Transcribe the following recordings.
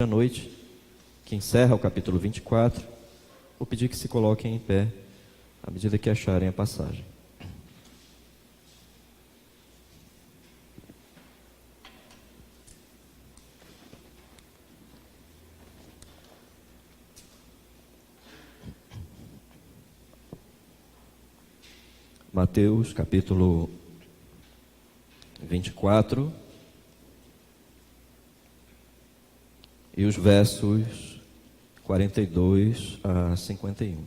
à noite, que encerra o capítulo 24, vou pedir que se coloquem em pé, à medida que acharem a passagem. Mateus, capítulo 24, e os versos 42 a 51.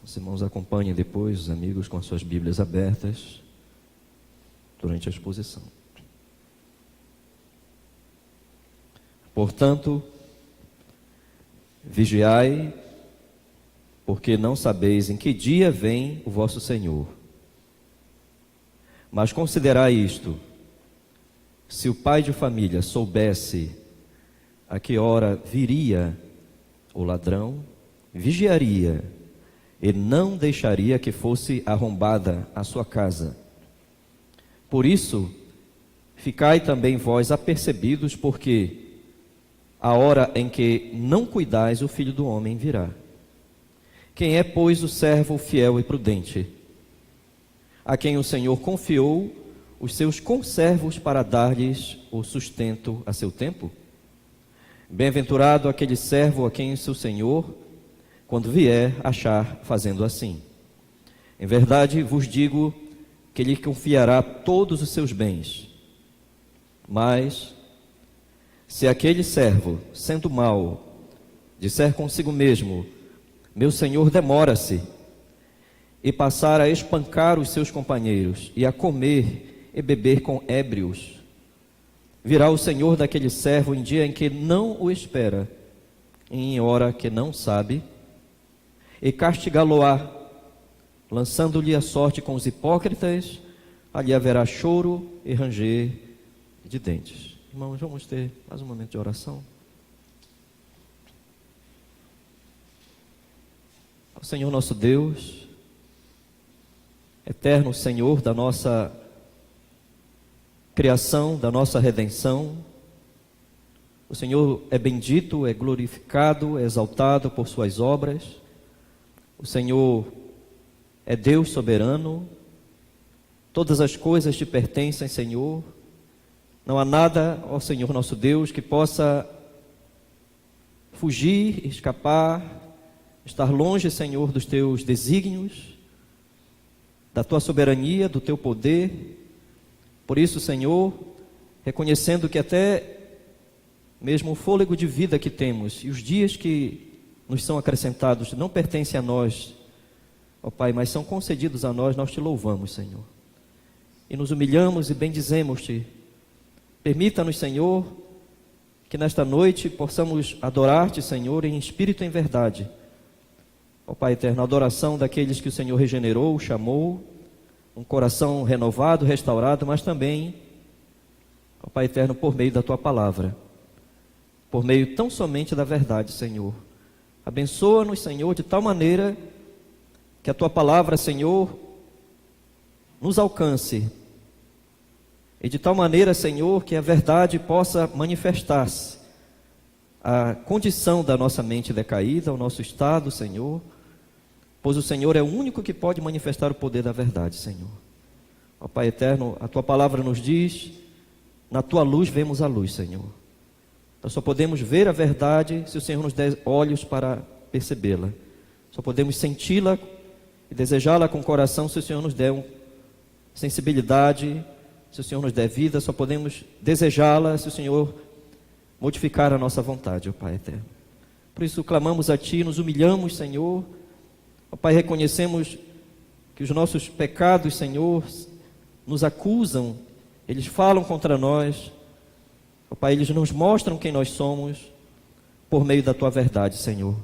Os irmãos acompanhem depois, os amigos, com as suas Bíblias abertas, durante a exposição. Portanto, vigiai, porque não sabeis em que dia vem o vosso Senhor. Mas considerai isto: se o pai de família soubesse a que hora viria o ladrão, vigiaria e não deixaria que fosse arrombada a sua casa. Por isso, ficai também vós apercebidos, porque a hora em que não cuidais, o Filho do Homem virá. Quem é, pois, o servo fiel e prudente, a quem o Senhor confiou os seus conservos para dar-lhes o sustento a seu tempo? Bem-aventurado aquele servo a quem o seu Senhor, quando vier, achar fazendo assim. Em verdade vos digo que lhe confiará todos os seus bens. Mas, se aquele servo, sendo mau, disser consigo mesmo: meu senhor demora-se, e passar a espancar os seus companheiros, e a comer e beber com ébrios, virá o senhor daquele servo em dia em que não o espera, e em hora que não sabe, e castigá-lo-á, lançando-lhe a sorte com os hipócritas. Ali haverá choro e ranger de dentes. Irmãos, vamos ter mais um momento de oração. Ao Senhor nosso Deus, eterno Senhor da nossa criação, da nossa redenção, o Senhor é bendito, é glorificado, é exaltado por suas obras. O Senhor é Deus soberano, todas as coisas te pertencem, Senhor. Não há nada, ó Senhor nosso Deus, que possa fugir, escapar, estar longe, Senhor, dos teus desígnios, da tua soberania, do teu poder. Por isso, Senhor, reconhecendo que até mesmo o fôlego de vida que temos e os dias que nos são acrescentados não pertencem a nós, ó Pai, mas são concedidos a nós, nós te louvamos, Senhor. E nos humilhamos e bendizemos-te. Permita-nos, Senhor, que nesta noite possamos adorar-te, Senhor, em espírito e em verdade. Ó Pai eterno, a adoração daqueles que o Senhor regenerou, chamou, um coração renovado, restaurado, mas também, ó Pai eterno, por meio da tua palavra, por meio tão somente da verdade, Senhor. Abençoa-nos, Senhor, de tal maneira que a tua palavra, Senhor, nos alcance, e de tal maneira, Senhor, que a verdade possa manifestar-se a condição da nossa mente decaída, o nosso estado, Senhor, pois o Senhor é o único que pode manifestar o poder da verdade, Senhor. Ó Pai eterno, a tua palavra nos diz: na tua luz vemos a luz, Senhor. Nós só podemos ver a verdade se o Senhor nos der olhos para percebê-la. Só podemos senti-la e desejá-la com o coração se o Senhor nos der sensibilidade, se o Senhor nos der vida. Só podemos desejá-la se o Senhor modificar a nossa vontade, ó Pai eterno. Por isso clamamos a Ti, nos humilhamos, Senhor. Ó Pai, reconhecemos que os nossos pecados, Senhor, nos acusam, eles falam contra nós. Ó Pai, eles nos mostram quem nós somos por meio da Tua verdade, Senhor.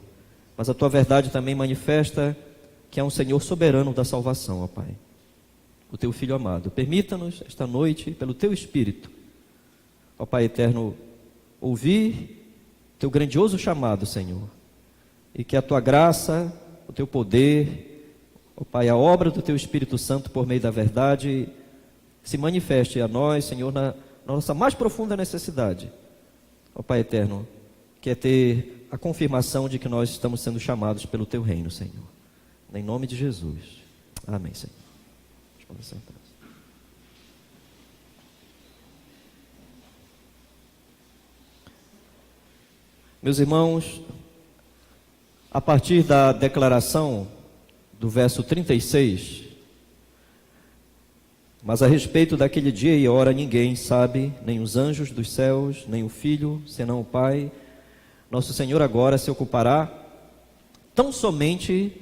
Mas a Tua verdade também manifesta que é um Senhor soberano da salvação, ó Pai, o Teu Filho amado. Permita-nos esta noite, pelo Teu Espírito, ó Pai eterno, ouvir Teu grandioso chamado, Senhor, e que a Tua graça, o Teu poder, ó Pai, a obra do Teu Espírito Santo por meio da verdade se manifeste a nós, Senhor, na nossa mais profunda necessidade, ó Pai eterno, que é ter a confirmação de que nós estamos sendo chamados pelo Teu reino, Senhor. Em nome de Jesus. Amém, Senhor. Vamos sentar. Meus irmãos, a partir da declaração do verso 36, mas a respeito daquele dia e hora ninguém sabe, nem os anjos dos céus, nem o Filho, senão o Pai. Nosso Senhor agora se ocupará tão somente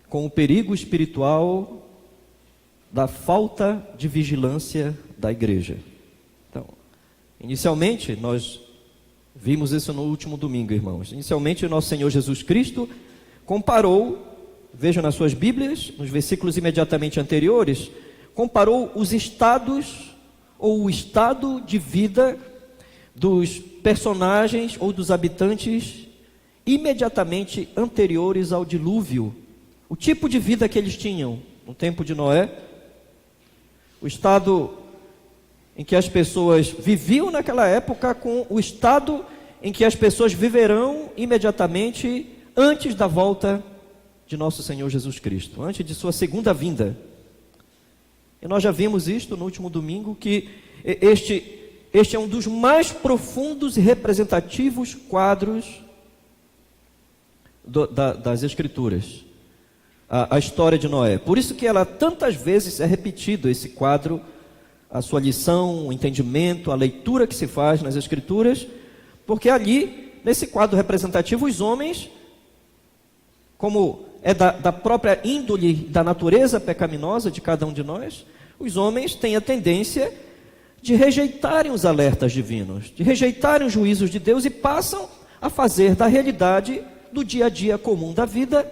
com o perigo espiritual da falta de vigilância da igreja. Então, inicialmente, nós vimos isso no último domingo, irmãos. Inicialmente, nosso Senhor Jesus Cristo comparou, vejam nas suas Bíblias, nos versículos imediatamente anteriores, comparou os estados, ou o estado de vida dos personagens ou dos habitantes imediatamente anteriores ao dilúvio. O tipo de vida que eles tinham no tempo de Noé, o estado em que as pessoas viviam naquela época com o estado em que as pessoas viverão imediatamente antes da volta de nosso Senhor Jesus Cristo, antes de sua segunda vinda. E nós já vimos isto no último domingo, que este é um dos mais profundos e representativos quadros das Escrituras, a história de Noé. Por isso que ela tantas vezes é repetido, esse quadro, a sua lição, o entendimento, a leitura que se faz nas Escrituras, porque ali, nesse quadro representativo, os homens, como é da própria índole, da natureza pecaminosa de cada um de nós, os homens têm a tendência de rejeitarem os alertas divinos, de rejeitarem os juízos de Deus e passam a fazer da realidade do dia a dia comum da vida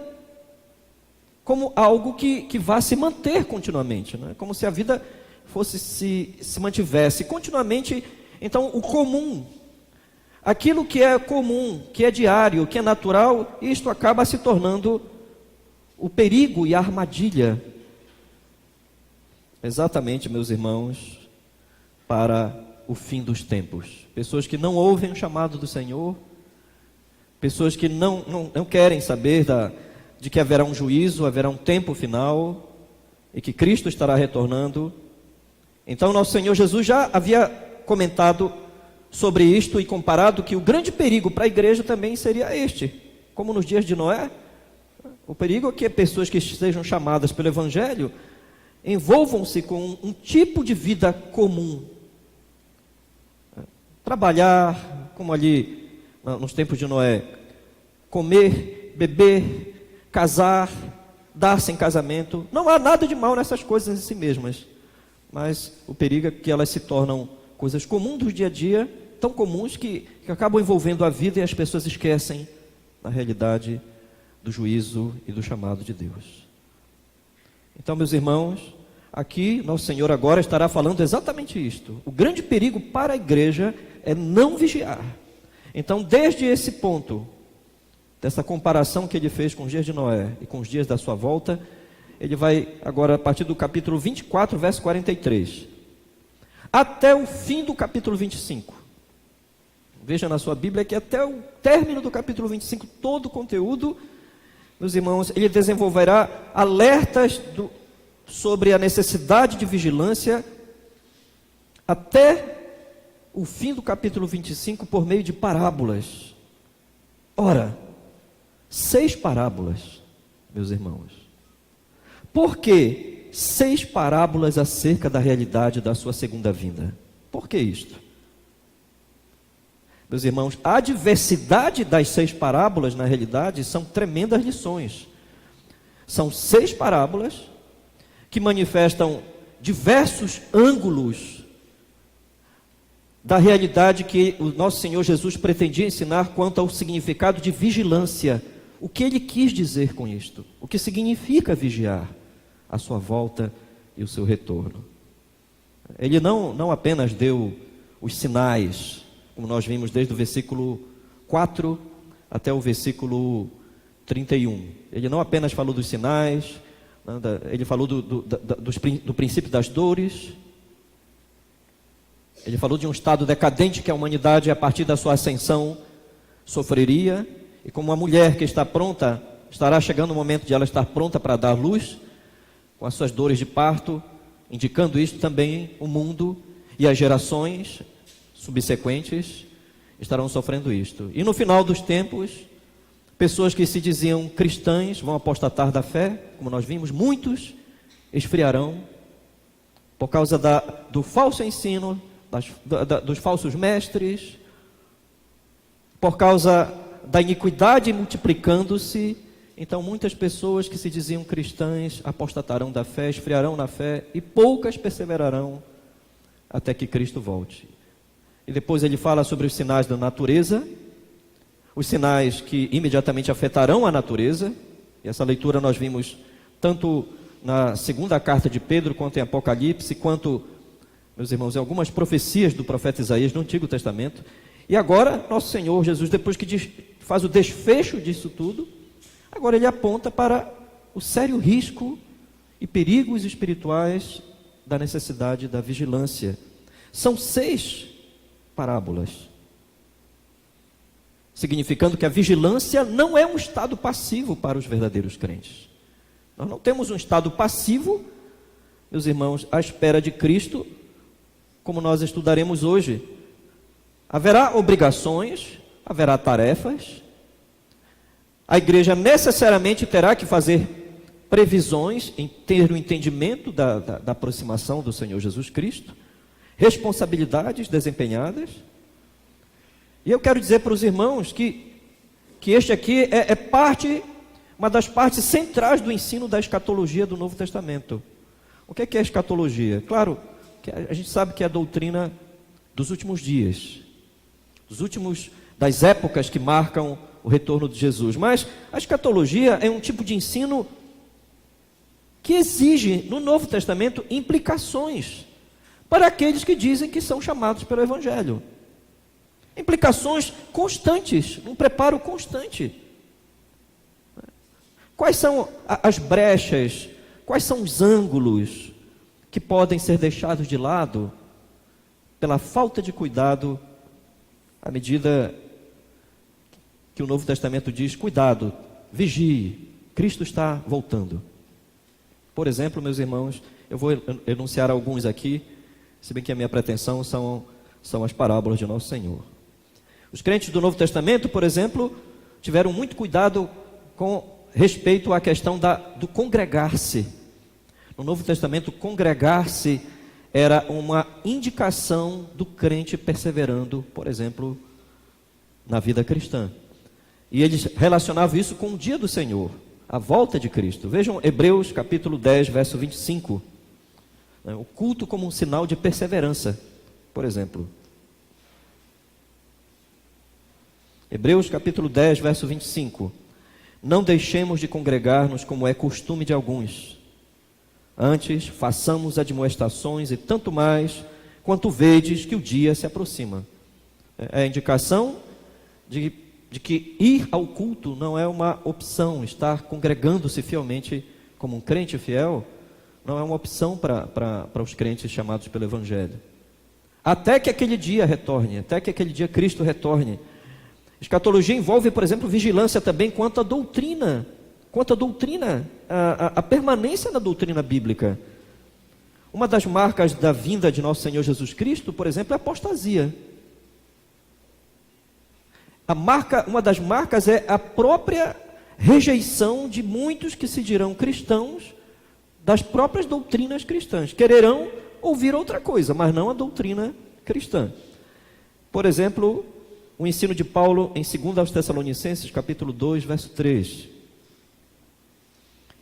como algo que vá se manter continuamente, não é? Como se a vida fosse se mantivesse continuamente. Então, o comum, aquilo que é comum, que é diário, que é natural, isto acaba se tornando o perigo e a armadilha, exatamente, meus irmãos, para o fim dos tempos. Pessoas que não ouvem o chamado do Senhor, pessoas que não querem saber de que haverá um juízo, haverá um tempo final e que Cristo estará retornando. Então, nosso Senhor Jesus já havia comentado sobre isto e comparado que o grande perigo para a igreja também seria este, como nos dias de Noé. O perigo é que pessoas que sejam chamadas pelo Evangelho envolvam-se com um tipo de vida comum. Trabalhar, como ali nos tempos de Noé, comer, beber, casar, dar-se em casamento. Não há nada de mal nessas coisas em si mesmas, mas o perigo é que elas se tornam coisas comuns do dia a dia, tão comuns que acabam envolvendo a vida e as pessoas esquecem, na realidade, do juízo e do chamado de Deus. Então, meus irmãos, aqui nosso Senhor agora estará falando exatamente isto. O grande perigo para a igreja é não vigiar. Então, desde esse ponto, dessa comparação que ele fez com os dias de Noé e com os dias da sua volta, ele vai agora, a partir do capítulo 24, verso 43, até o fim do capítulo 25. Veja na sua Bíblia que até o término do capítulo 25, todo o conteúdo, meus irmãos, ele desenvolverá alertas sobre a necessidade de vigilância até o fim do capítulo 25 por meio de parábolas. Ora, 6 parábolas, meus irmãos. Por que 6 parábolas acerca da realidade da sua segunda vinda? Por que isto? Meus irmãos, a diversidade das 6 parábolas, na realidade, são tremendas lições. São 6 parábolas que manifestam diversos ângulos da realidade que o nosso Senhor Jesus pretendia ensinar quanto ao significado de vigilância. O que ele quis dizer com isto? O que significa vigiar? A sua volta e o seu retorno. Ele não apenas deu os sinais, como nós vimos desde o versículo 4 até o versículo 31. Ele não apenas falou dos sinais, ele falou do princípio das dores. Ele falou de um estado decadente que a humanidade, a partir da sua ascensão, sofreria, e como uma mulher que está pronta, estará chegando o momento de ela estar pronta para dar luz, com as suas dores de parto, indicando isto também o mundo e as gerações subsequentes estarão sofrendo isto. E no final dos tempos, pessoas que se diziam cristãs vão apostatar da fé, como nós vimos, muitos esfriarão por causa do falso ensino, dos falsos mestres, por causa da iniquidade multiplicando-se. Então muitas pessoas que se diziam cristãs apostatarão da fé, esfriarão na fé, e poucas perseverarão até que Cristo volte. E depois ele fala sobre os sinais da natureza, os sinais que imediatamente afetarão a natureza. E essa leitura nós vimos tanto na segunda carta de Pedro, quanto em Apocalipse, quanto, meus irmãos, em algumas profecias do profeta Isaías no Antigo Testamento. E agora, nosso Senhor Jesus, depois que faz o desfecho disso tudo, agora ele aponta para o sério risco e perigos espirituais da necessidade da vigilância. São 6 parábolas, significando que a vigilância não é um estado passivo para os verdadeiros crentes. Nós não temos um estado passivo, meus irmãos, à espera de Cristo, como nós estudaremos hoje. Haverá obrigações, haverá tarefas, a igreja necessariamente terá que fazer previsões, em ter o entendimento da aproximação do Senhor Jesus Cristo, responsabilidades desempenhadas. E eu quero dizer para os irmãos que este aqui é uma das partes centrais do ensino da escatologia do Novo Testamento. O que é a escatologia? Claro, que a gente sabe que é a doutrina dos últimos dias, das épocas que marcam o retorno de Jesus. Mas a escatologia é um tipo de ensino que exige no Novo Testamento implicações para aqueles que dizem que são chamados pelo Evangelho. Implicações constantes, um preparo constante. Quais são as brechas, quais são os ângulos que podem ser deixados de lado pela falta de cuidado, à medida que o Novo Testamento diz: cuidado, vigie, Cristo está voltando. Por exemplo, meus irmãos, eu vou enunciar alguns aqui, se bem que a minha pretensão são as parábolas de Nosso Senhor. Os crentes do Novo Testamento, por exemplo, tiveram muito cuidado com respeito à questão do congregar-se. No Novo Testamento, congregar-se era uma indicação do crente perseverando, por exemplo, na vida cristã. E eles relacionavam isso com o dia do Senhor, a volta de Cristo. Vejam Hebreus capítulo 10, verso 25. O culto como um sinal de perseverança, por exemplo. Hebreus capítulo 10, verso 25. Não deixemos de congregar-nos como é costume de alguns. Antes, façamos admoestações, e tanto mais, quanto vedes que o dia se aproxima. É a indicação de que ir ao culto não é uma opção. Estar congregando-se fielmente como um crente fiel não é uma opção para os crentes chamados pelo Evangelho. Até que aquele dia retorne, até que aquele dia Cristo retorne. Escatologia envolve, por exemplo, vigilância também quanto à doutrina, a permanência na doutrina bíblica. Uma das marcas da vinda de nosso Senhor Jesus Cristo, por exemplo, é a apostasia. Uma das marcas é a própria rejeição de muitos que se dirão cristãos das próprias doutrinas cristãs. Quererão ouvir outra coisa, mas não a doutrina cristã. Por exemplo, o ensino de Paulo em 2 aos Tessalonicenses, capítulo 2, verso 3.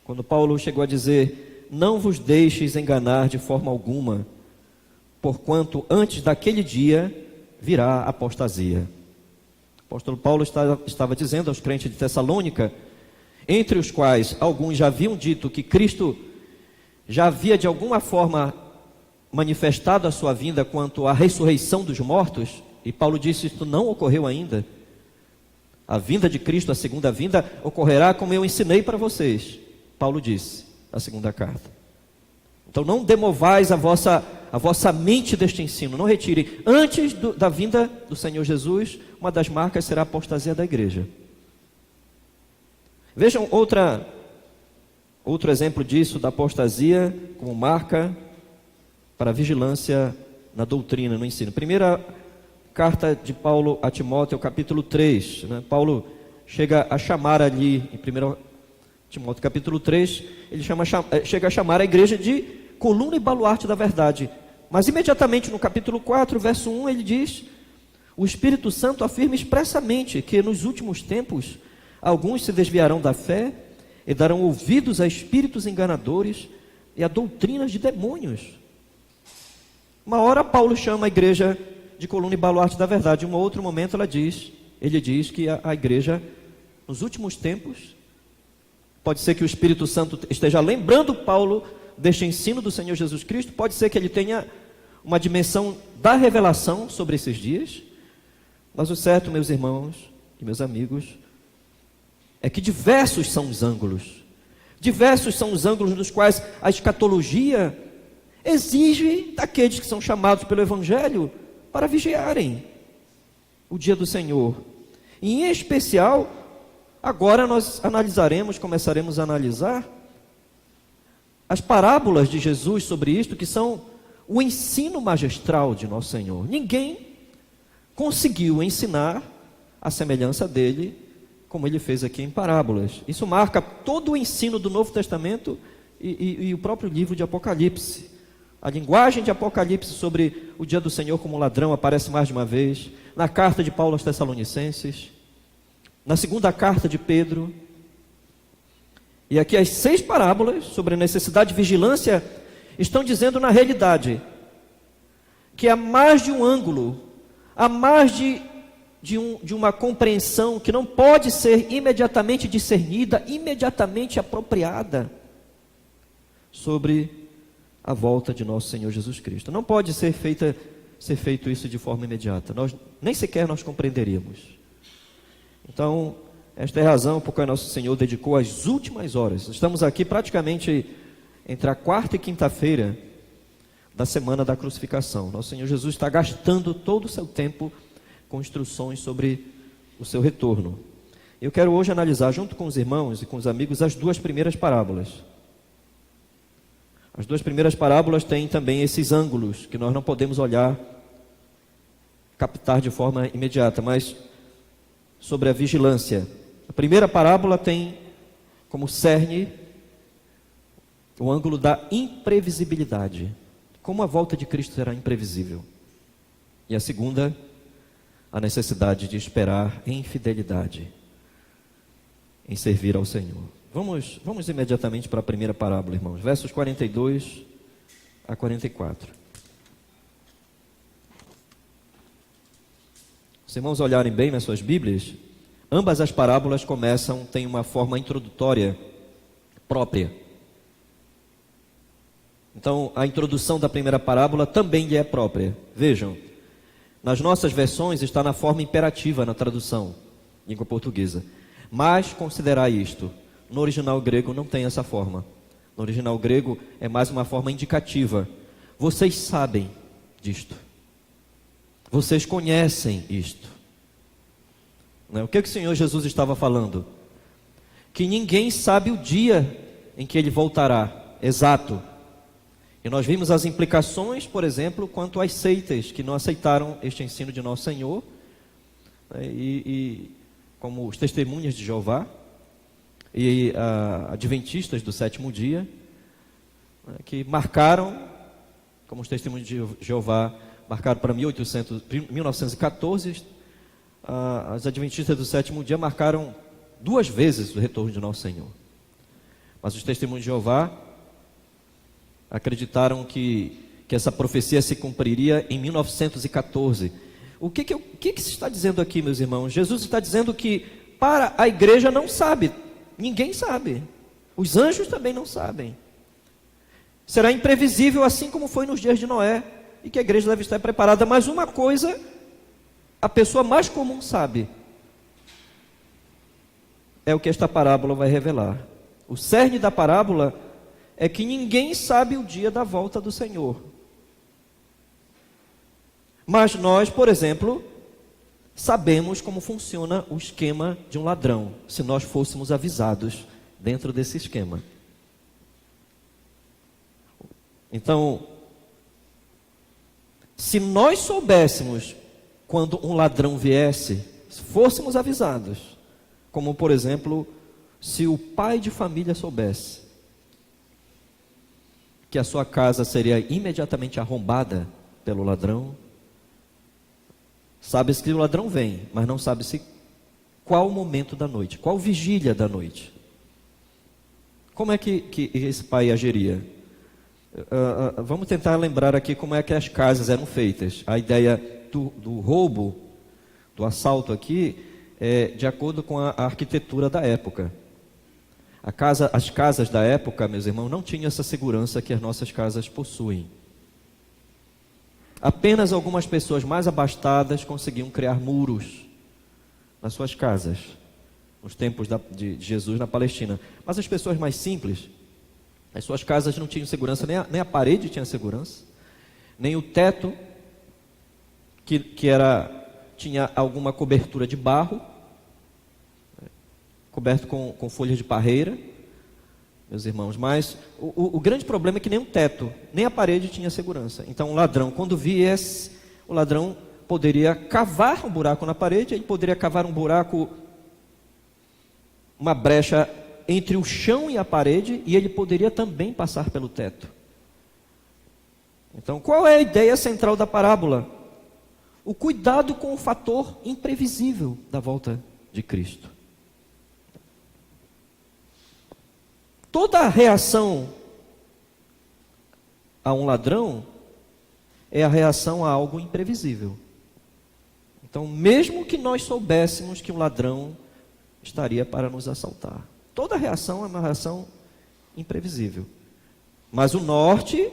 Quando Paulo chegou a dizer: não vos deixeis enganar de forma alguma, porquanto antes daquele dia virá a apostasia. O apóstolo Paulo estava dizendo aos crentes de Tessalônica, entre os quais alguns já haviam dito que Cristo já havia de alguma forma manifestado a sua vinda quanto à ressurreição dos mortos, e Paulo disse: isto não ocorreu ainda. A vinda de Cristo, a segunda vinda, ocorrerá como eu ensinei para vocês. Paulo disse na segunda carta. Então não demovais a vossa a vossa mente deste ensino, não retirem. Antes da vinda do Senhor Jesus, uma das marcas será a apostasia da igreja. Vejam outro exemplo disso, da apostasia como marca para a vigilância na doutrina, no ensino. Primeira carta de Paulo a Timóteo, capítulo 3, né? Paulo chega a chamar ali, em 1 Timóteo capítulo 3, ele chega a chamar a igreja de coluna e baluarte da verdade. Mas imediatamente no capítulo 4, verso 1, ele diz: o Espírito Santo afirma expressamente que nos últimos tempos alguns se desviarão da fé e darão ouvidos a espíritos enganadores e a doutrinas de demônios. Uma hora Paulo chama a igreja de coluna e baluarte da verdade, em um outro momento ele diz que a igreja, nos últimos tempos, pode ser que o Espírito Santo esteja lembrando Paulo deste ensino do Senhor Jesus Cristo, pode ser que ele tenha uma dimensão da revelação sobre esses dias, mas o certo, meus irmãos e meus amigos, é que diversos são os ângulos nos quais a escatologia exige daqueles que são chamados pelo Evangelho para vigiarem o dia do Senhor. E em especial, agora nós começaremos a analisar as parábolas de Jesus sobre isto, que são o ensino magistral de nosso Senhor. Ninguém conseguiu ensinar a semelhança dele, como ele fez aqui em parábolas. Isso marca todo o ensino do Novo Testamento e o próprio livro de Apocalipse. A linguagem de Apocalipse sobre o dia do Senhor como ladrão aparece mais de uma vez, na carta de Paulo aos Tessalonicenses, na segunda carta de Pedro. E aqui as 6 parábolas sobre a necessidade de vigilância estão dizendo na realidade que há mais de um ângulo, há mais de uma compreensão que não pode ser imediatamente discernida, imediatamente apropriada sobre a volta de nosso Senhor Jesus Cristo. Não pode ser feito isso de forma imediata. Nem sequer nós compreenderíamos. Então, esta é a razão por que nosso Senhor dedicou as últimas horas. Estamos aqui praticamente entre a quarta e quinta-feira da semana da crucificação. Nosso Senhor Jesus está gastando todo o seu tempo com instruções sobre o seu retorno. Eu quero hoje analisar, junto com os irmãos e com os amigos, as 2 primeiras parábolas. As 2 primeiras parábolas têm também esses ângulos que nós não podemos olhar, captar de forma imediata, mas sobre a vigilância. A primeira parábola tem como cerne o ângulo da imprevisibilidade. Como a volta de Cristo será imprevisível. E a segunda, a necessidade de esperar em fidelidade, em servir ao Senhor. Vamos imediatamente para a primeira parábola, irmãos. Versos 42 a 44. Se irmãos olharem bem nas suas Bíblias, ambas as parábolas têm uma forma introdutória própria. Então, a introdução da primeira parábola também lhe é própria. Vejam, nas nossas versões está na forma imperativa na tradução, língua portuguesa. Mas considerai isto, no original grego não tem essa forma. No original grego é mais uma forma indicativa. Vocês sabem disto. Vocês conhecem isto. O que o Senhor Jesus estava falando? Que ninguém sabe o dia em que Ele voltará, exato. E nós vimos as implicações, por exemplo, quanto às seitas que não aceitaram este ensino de nosso Senhor, como os testemunhas de Jeová e adventistas do 7º dia, que marcaram, como os testemunhos de Jeová marcaram para 1914, as adventistas do 7º dia marcaram 2 vezes o retorno de nosso Senhor. Mas os testemunhos de Jeová acreditaram que essa profecia se cumpriria em 1914. O que se está dizendo aqui, meus irmãos? Jesus está dizendo que para a igreja não sabe, ninguém sabe, os anjos também não sabem. Será imprevisível, assim como foi nos dias de Noé, e que a igreja deve estar preparada. Mas uma coisa, a pessoa mais comum sabe, é o que esta parábola vai revelar. O cerne da parábola é que ninguém sabe o dia da volta do Senhor. Mas nós, por exemplo, sabemos como funciona o esquema de um ladrão, se nós fôssemos avisados dentro desse esquema. Então, se nós soubéssemos quando um ladrão viesse, se fôssemos avisados, como por exemplo, se o pai de família soubesse que a sua casa seria imediatamente arrombada pelo ladrão, sabe-se que o ladrão vem, mas não sabe-se qual o momento da noite, qual vigília da noite. Como é que esse pai agiria? Vamos tentar lembrar aqui como é que as casas eram feitas. A ideia do roubo, do assalto aqui, é de acordo com a arquitetura da época. As casas da época, meus irmãos, não tinham essa segurança que as nossas casas possuem. Apenas algumas pessoas mais abastadas conseguiam criar muros nas suas casas, nos tempos de Jesus na Palestina. Mas as pessoas mais simples, as suas casas não tinham segurança, nem a parede tinha segurança, nem o teto, tinha alguma cobertura de barro, coberto com folhas de parreira, meus irmãos. Mas o grande problema é que nem o teto, nem a parede tinha segurança. Então o ladrão, quando viesse, o ladrão poderia cavar um buraco na parede, ele poderia cavar um buraco, uma brecha entre o chão e a parede, e ele poderia também passar pelo teto. Então, qual é a ideia central da parábola? O cuidado com o fator imprevisível da volta de Cristo. Toda a reação a um ladrão é a reação a algo imprevisível. Então, mesmo que nós soubéssemos que um ladrão estaria para nos assaltar, toda reação é uma reação imprevisível. Mas o norte,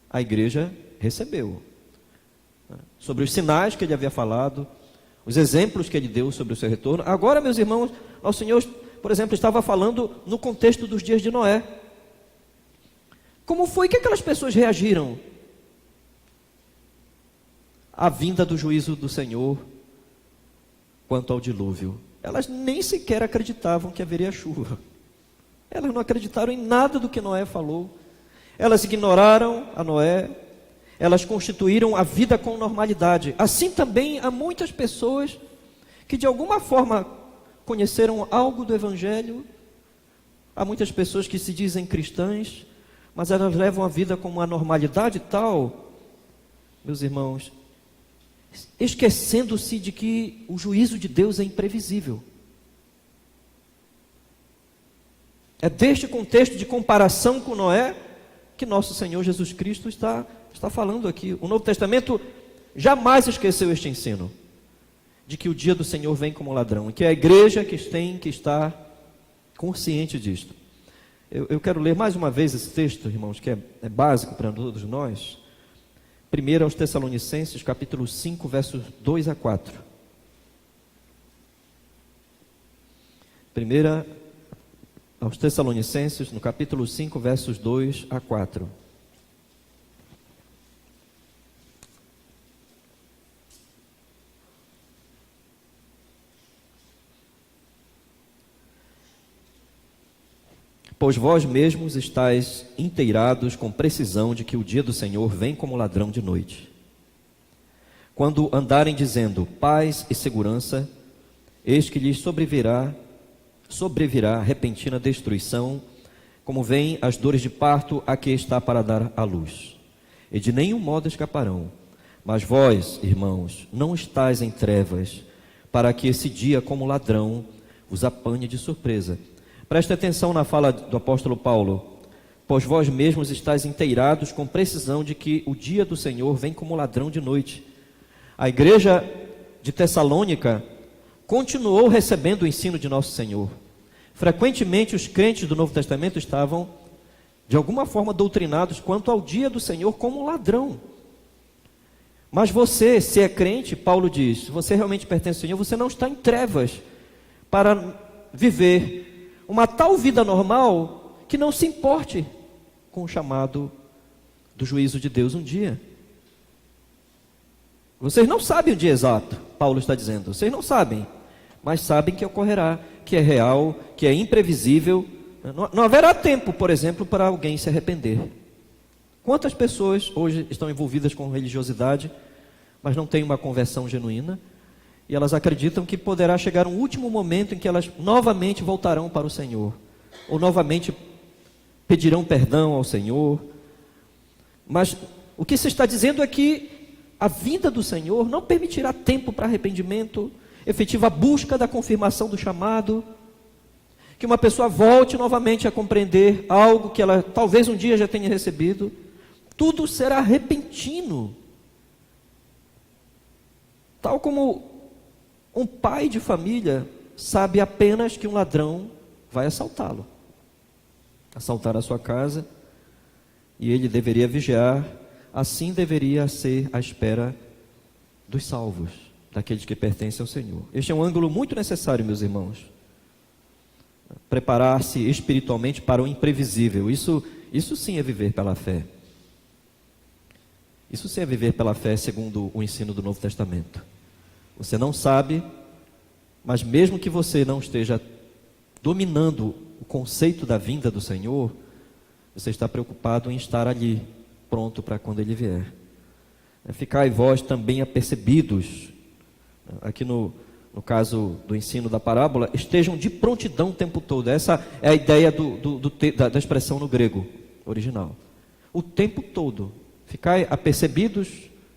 a igreja recebeu. Sobre os sinais que ele havia falado, os exemplos que ele deu sobre o seu retorno. Agora, meus irmãos, o Senhor, por exemplo, estava falando no contexto dos dias de Noé. Como foi que aquelas pessoas reagiram à vinda do juízo do Senhor quanto ao dilúvio? Elas nem sequer acreditavam que haveria chuva. Elas não acreditaram em nada do que Noé falou. Elas ignoraram a Noé. Elas constituíram a vida com normalidade. Assim também há muitas pessoas que de alguma forma conheceram algo do Evangelho. Há muitas pessoas que se dizem cristãs, mas elas levam a vida com uma normalidade tal, meus irmãos, esquecendo-se de que o juízo de Deus é imprevisível. É deste contexto de comparação com Noé que nosso Senhor Jesus Cristo está falando aqui. O Novo Testamento jamais esqueceu este ensino, de que o dia do Senhor vem como ladrão, e que a igreja tem que estar consciente disto. Eu quero ler mais uma vez esse texto, irmãos, que é básico para todos nós. 1 aos Tessalonicenses, capítulo 5, versos 2 a 4. 1 aos Tessalonicenses, no capítulo 5, versos 2 a 4. Pois vós mesmos estáis inteirados com precisão de que o dia do Senhor vem como ladrão de noite. Quando andarem dizendo paz e segurança, eis que lhes sobrevirá repentina destruição, como vêm as dores de parto a que está para dar à luz. E de nenhum modo escaparão. Mas vós, irmãos, não estáis em trevas, para que esse dia como ladrão os apanhe de surpresa. Preste atenção na fala do apóstolo Paulo. Pois vós mesmos estáis inteirados com precisão de que o dia do Senhor vem como ladrão de noite. A igreja de Tessalônica continuou recebendo o ensino de nosso Senhor. Frequentemente os crentes do Novo Testamento estavam, de alguma forma, doutrinados quanto ao dia do Senhor como ladrão. Mas você, se é crente, Paulo diz, se você realmente pertence ao Senhor, você não está em trevas para viver uma tal vida normal que não se importe com o chamado do juízo de Deus um dia. Vocês não sabem o dia exato, Paulo está dizendo. Vocês não sabem, mas sabem que ocorrerá, que é real, que é imprevisível. Não haverá tempo, por exemplo, para alguém se arrepender. Quantas pessoas hoje estão envolvidas com religiosidade, mas não têm uma conversão genuína, e elas acreditam que poderá chegar um último momento em que elas novamente voltarão para o Senhor, ou novamente pedirão perdão ao Senhor. Mas o que se está dizendo é que a vinda do Senhor não permitirá tempo para arrependimento, efetiva busca da confirmação do chamado, que uma pessoa volte novamente a compreender algo que ela talvez um dia já tenha recebido. Tudo será repentino. Tal como um pai de família sabe apenas que um ladrão vai assaltá-lo, assaltar a sua casa, e ele deveria vigiar. Assim deveria ser a espera dos salvos, daqueles que pertencem ao Senhor. Este é um ângulo muito necessário, meus irmãos. Preparar-se espiritualmente para o imprevisível. Isso sim é viver pela fé. Isso sim é viver pela fé segundo o ensino do Novo Testamento. Você não sabe, mas mesmo que você não esteja dominando o conceito da vinda do Senhor, você está preocupado em estar ali, pronto para quando Ele vier. Ficai vós também apercebidos, aqui no caso do ensino da parábola, estejam de prontidão o tempo todo. Essa é a ideia da expressão no grego original. O tempo todo. Ficai apercebidos,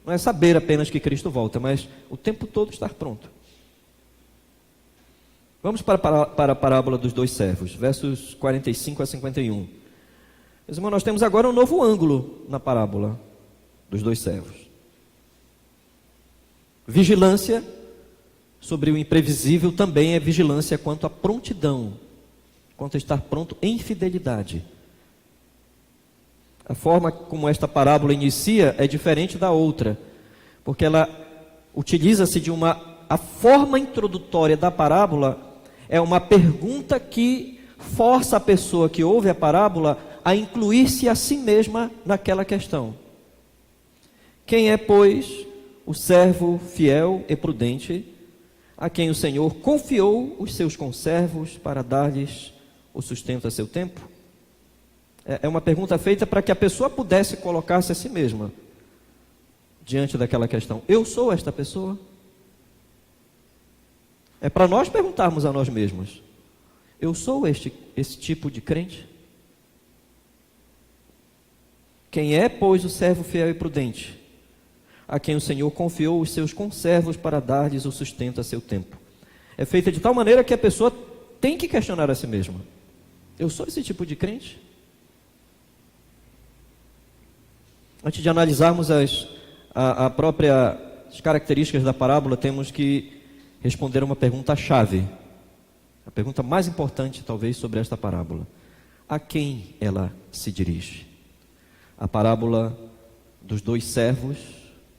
não é saber apenas que Cristo volta, mas o tempo todo estar pronto. Vamos para a parábola dos dois servos, versos 45 a 51. Meus irmãos, nós temos agora um novo ângulo na parábola dos dois servos. Vigilância sobre o imprevisível também é vigilância quanto à prontidão, quanto a estar pronto em fidelidade. A forma como esta parábola inicia é diferente da outra, porque ela utiliza-se a forma introdutória da parábola é uma pergunta que força a pessoa que ouve a parábola a incluir-se a si mesma naquela questão. Quem é, pois, o servo fiel e prudente, a quem o Senhor confiou os seus conservos para dar-lhes o sustento a seu tempo? É uma pergunta feita para que a pessoa pudesse colocar-se a si mesma diante daquela questão. Eu sou esta pessoa? É para nós perguntarmos a nós mesmos. Eu sou esse tipo de crente? Quem é, pois, o servo fiel e prudente, a quem o Senhor confiou os seus conservos para dar-lhes o sustento a seu tempo? É feita de tal maneira que a pessoa tem que questionar a si mesma. Eu sou esse tipo de crente? Antes de analisarmos as características da parábola, temos que responder uma pergunta-chave. A pergunta mais importante, talvez, sobre esta parábola. A quem ela se dirige? A parábola dos dois servos,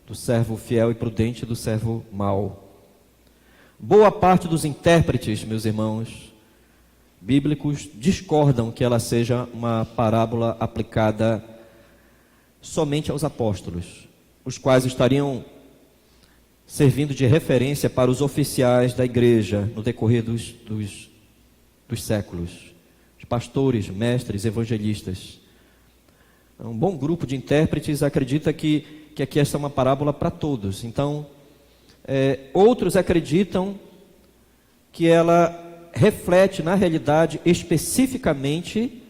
do servo fiel e prudente e do servo mau. Boa parte dos intérpretes, meus irmãos, bíblicos, discordam que ela seja uma parábola aplicada somente aos apóstolos, os quais estariam servindo de referência para os oficiais da igreja no decorrer dos séculos, os pastores, mestres, evangelistas. Um bom grupo de intérpretes acredita que aqui esta é uma parábola para todos. Então, outros acreditam que ela reflete, na realidade, especificamente,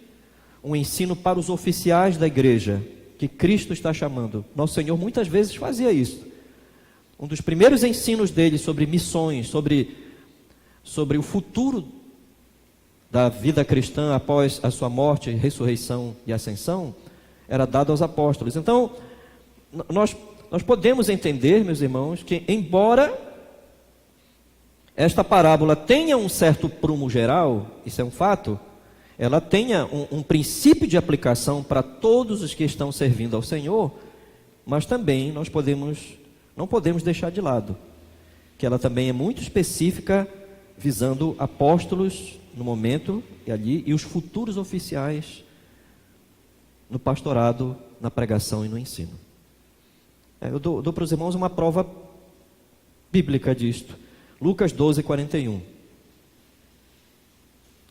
um ensino para os oficiais da igreja, que Cristo está chamando. Nosso Senhor muitas vezes fazia isso. Um dos primeiros ensinos dele sobre missões, sobre o futuro da vida cristã após a sua morte, ressurreição e ascensão, era dado aos apóstolos. Então, nós podemos entender, meus irmãos, que embora esta parábola tenha um certo prumo geral, isso é um fato, ela tenha um princípio de aplicação para todos os que estão servindo ao Senhor, mas também não podemos deixar de lado que ela também é muito específica, visando apóstolos no momento e ali, e os futuros oficiais no pastorado, na pregação e no ensino. Eu dou para os irmãos uma prova bíblica disto. Lucas 12, 41.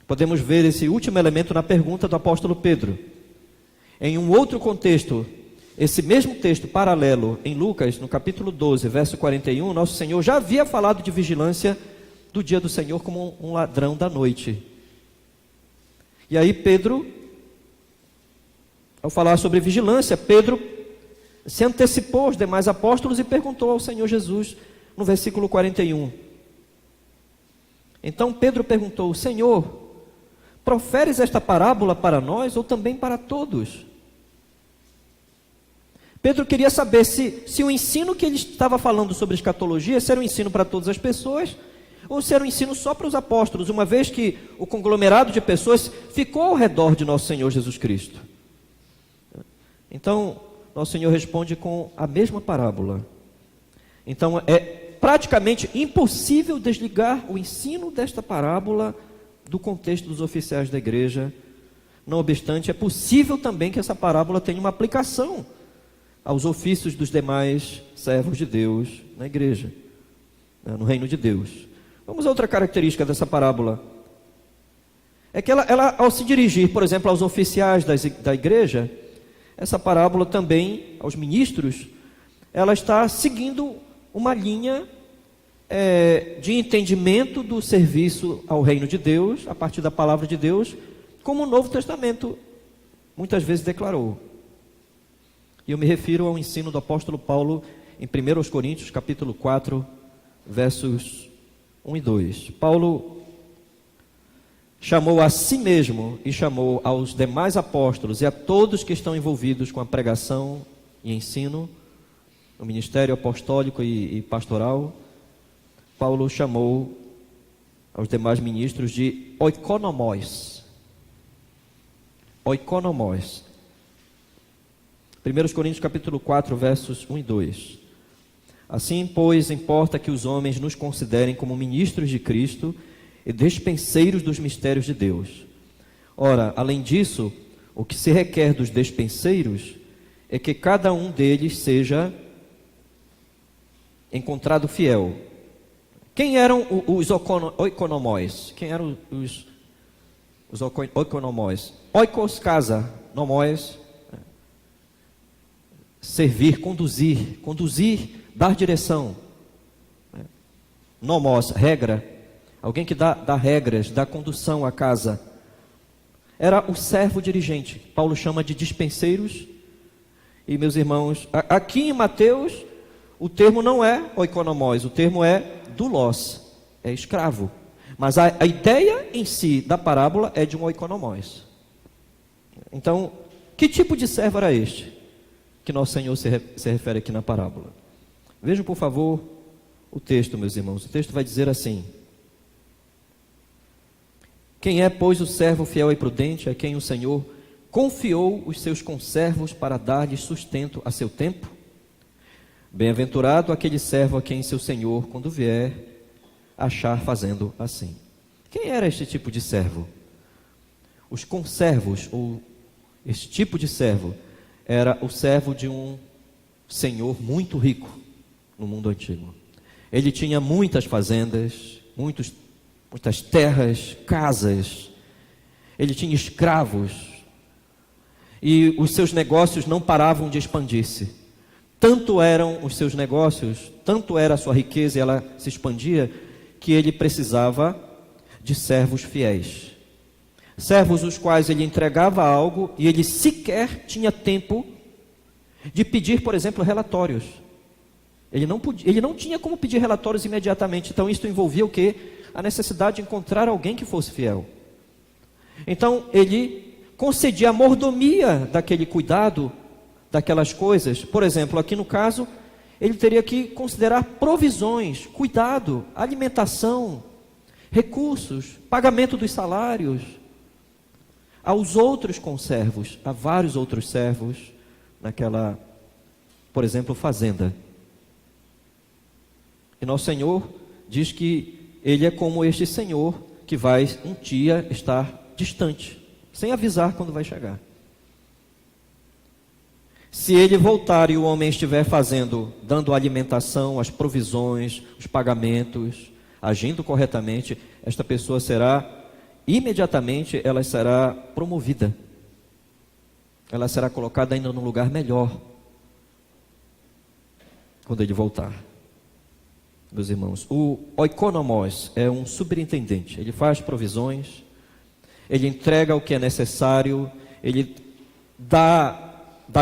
Podemos ver esse último elemento na pergunta do apóstolo Pedro. Em um outro contexto, esse mesmo texto paralelo, em Lucas, no capítulo 12, verso 41, nosso Senhor já havia falado de vigilância do dia do Senhor como um ladrão da noite. E aí Pedro, ao falar sobre vigilância, Pedro se antecipou aos demais apóstolos e perguntou ao Senhor Jesus, no versículo 41. Então Pedro perguntou: Senhor, proferes esta parábola para nós ou também para todos? Pedro queria saber se o ensino que ele estava falando sobre escatologia, se era um ensino para todas as pessoas, ou se era um ensino só para os apóstolos, uma vez que o conglomerado de pessoas ficou ao redor de nosso Senhor Jesus Cristo. Então, nosso Senhor responde com a mesma parábola. Então, é praticamente impossível desligar o ensino desta parábola do contexto dos oficiais da igreja. Não obstante, é possível também que essa parábola tenha uma aplicação aos ofícios dos demais servos de Deus na igreja, no reino de Deus. Vamos a outra característica dessa parábola. É que ela ao se dirigir, por exemplo, aos oficiais da igreja, essa parábola também, aos ministros, ela está seguindo uma linha de entendimento do serviço ao reino de Deus, a partir da palavra de Deus, como o Novo Testamento muitas vezes declarou. E eu me refiro ao ensino do apóstolo Paulo em 1 Coríntios, capítulo 4, versos 1 e 2. Paulo chamou a si mesmo e chamou aos demais apóstolos e a todos que estão envolvidos com a pregação e ensino, no ministério apostólico e pastoral. Paulo chamou aos demais ministros de oikonomós. Oikonomós. 1 Coríntios capítulo 4, versos 1 e 2. Assim, pois, importa que os homens nos considerem como ministros de Cristo e despenseiros dos mistérios de Deus. Ora, além disso, o que se requer dos despenseiros é que cada um deles seja encontrado fiel. Quem eram os oikonomós? Quem eram os oikonomós? Oikos, casa, nomós, servir, conduzir, dar direção. Nomos, regra, alguém que dá regras, dá condução à casa. Era o servo dirigente. Paulo chama de dispenseiros. E meus irmãos, aqui em Mateus, o termo não é oikonomós, o termo é doulos, é escravo. Mas a ideia em si da parábola é de um oikonomós. Então, que tipo de servo era este que nosso Senhor se refere aqui na parábola? Vejam, por favor, o texto, meus irmãos. O texto vai dizer assim: quem é, pois, o servo fiel e prudente, a quem o Senhor confiou os seus conservos para dar-lhes sustento a seu tempo? Bem-aventurado aquele servo a quem seu Senhor, quando vier, achar fazendo assim. Quem era este tipo de servo? Os conservos, ou este tipo de servo, era o servo de um senhor muito rico no mundo antigo. Ele tinha muitas fazendas, muitas terras, casas. Ele tinha escravos. E os seus negócios não paravam de expandir-se. Tanto eram os seus negócios, tanto era a sua riqueza e ela se expandia, que ele precisava de servos fiéis. Servos os quais ele entregava algo e ele sequer tinha tempo de pedir, por exemplo, relatórios. Ele não tinha como pedir relatórios imediatamente. Então isso envolvia o quê? A necessidade de encontrar alguém que fosse fiel. Então ele concedia a mordomia daquele cuidado, daquelas coisas. Por exemplo, aqui no caso, ele teria que considerar provisões, cuidado, alimentação, recursos, pagamento dos salários aos outros conservos, a vários outros servos naquela, por exemplo, fazenda. E nosso Senhor diz que ele é como este senhor que vai um dia estar distante, sem avisar quando vai chegar. Se ele voltar e o homem estiver dando alimentação, as provisões, os pagamentos, agindo corretamente, esta pessoa imediatamente ela será promovida. Ela será colocada ainda num lugar melhor quando ele voltar. Meus irmãos, o oikonomos é um superintendente. Ele faz provisões, ele entrega o que é necessário, ele dá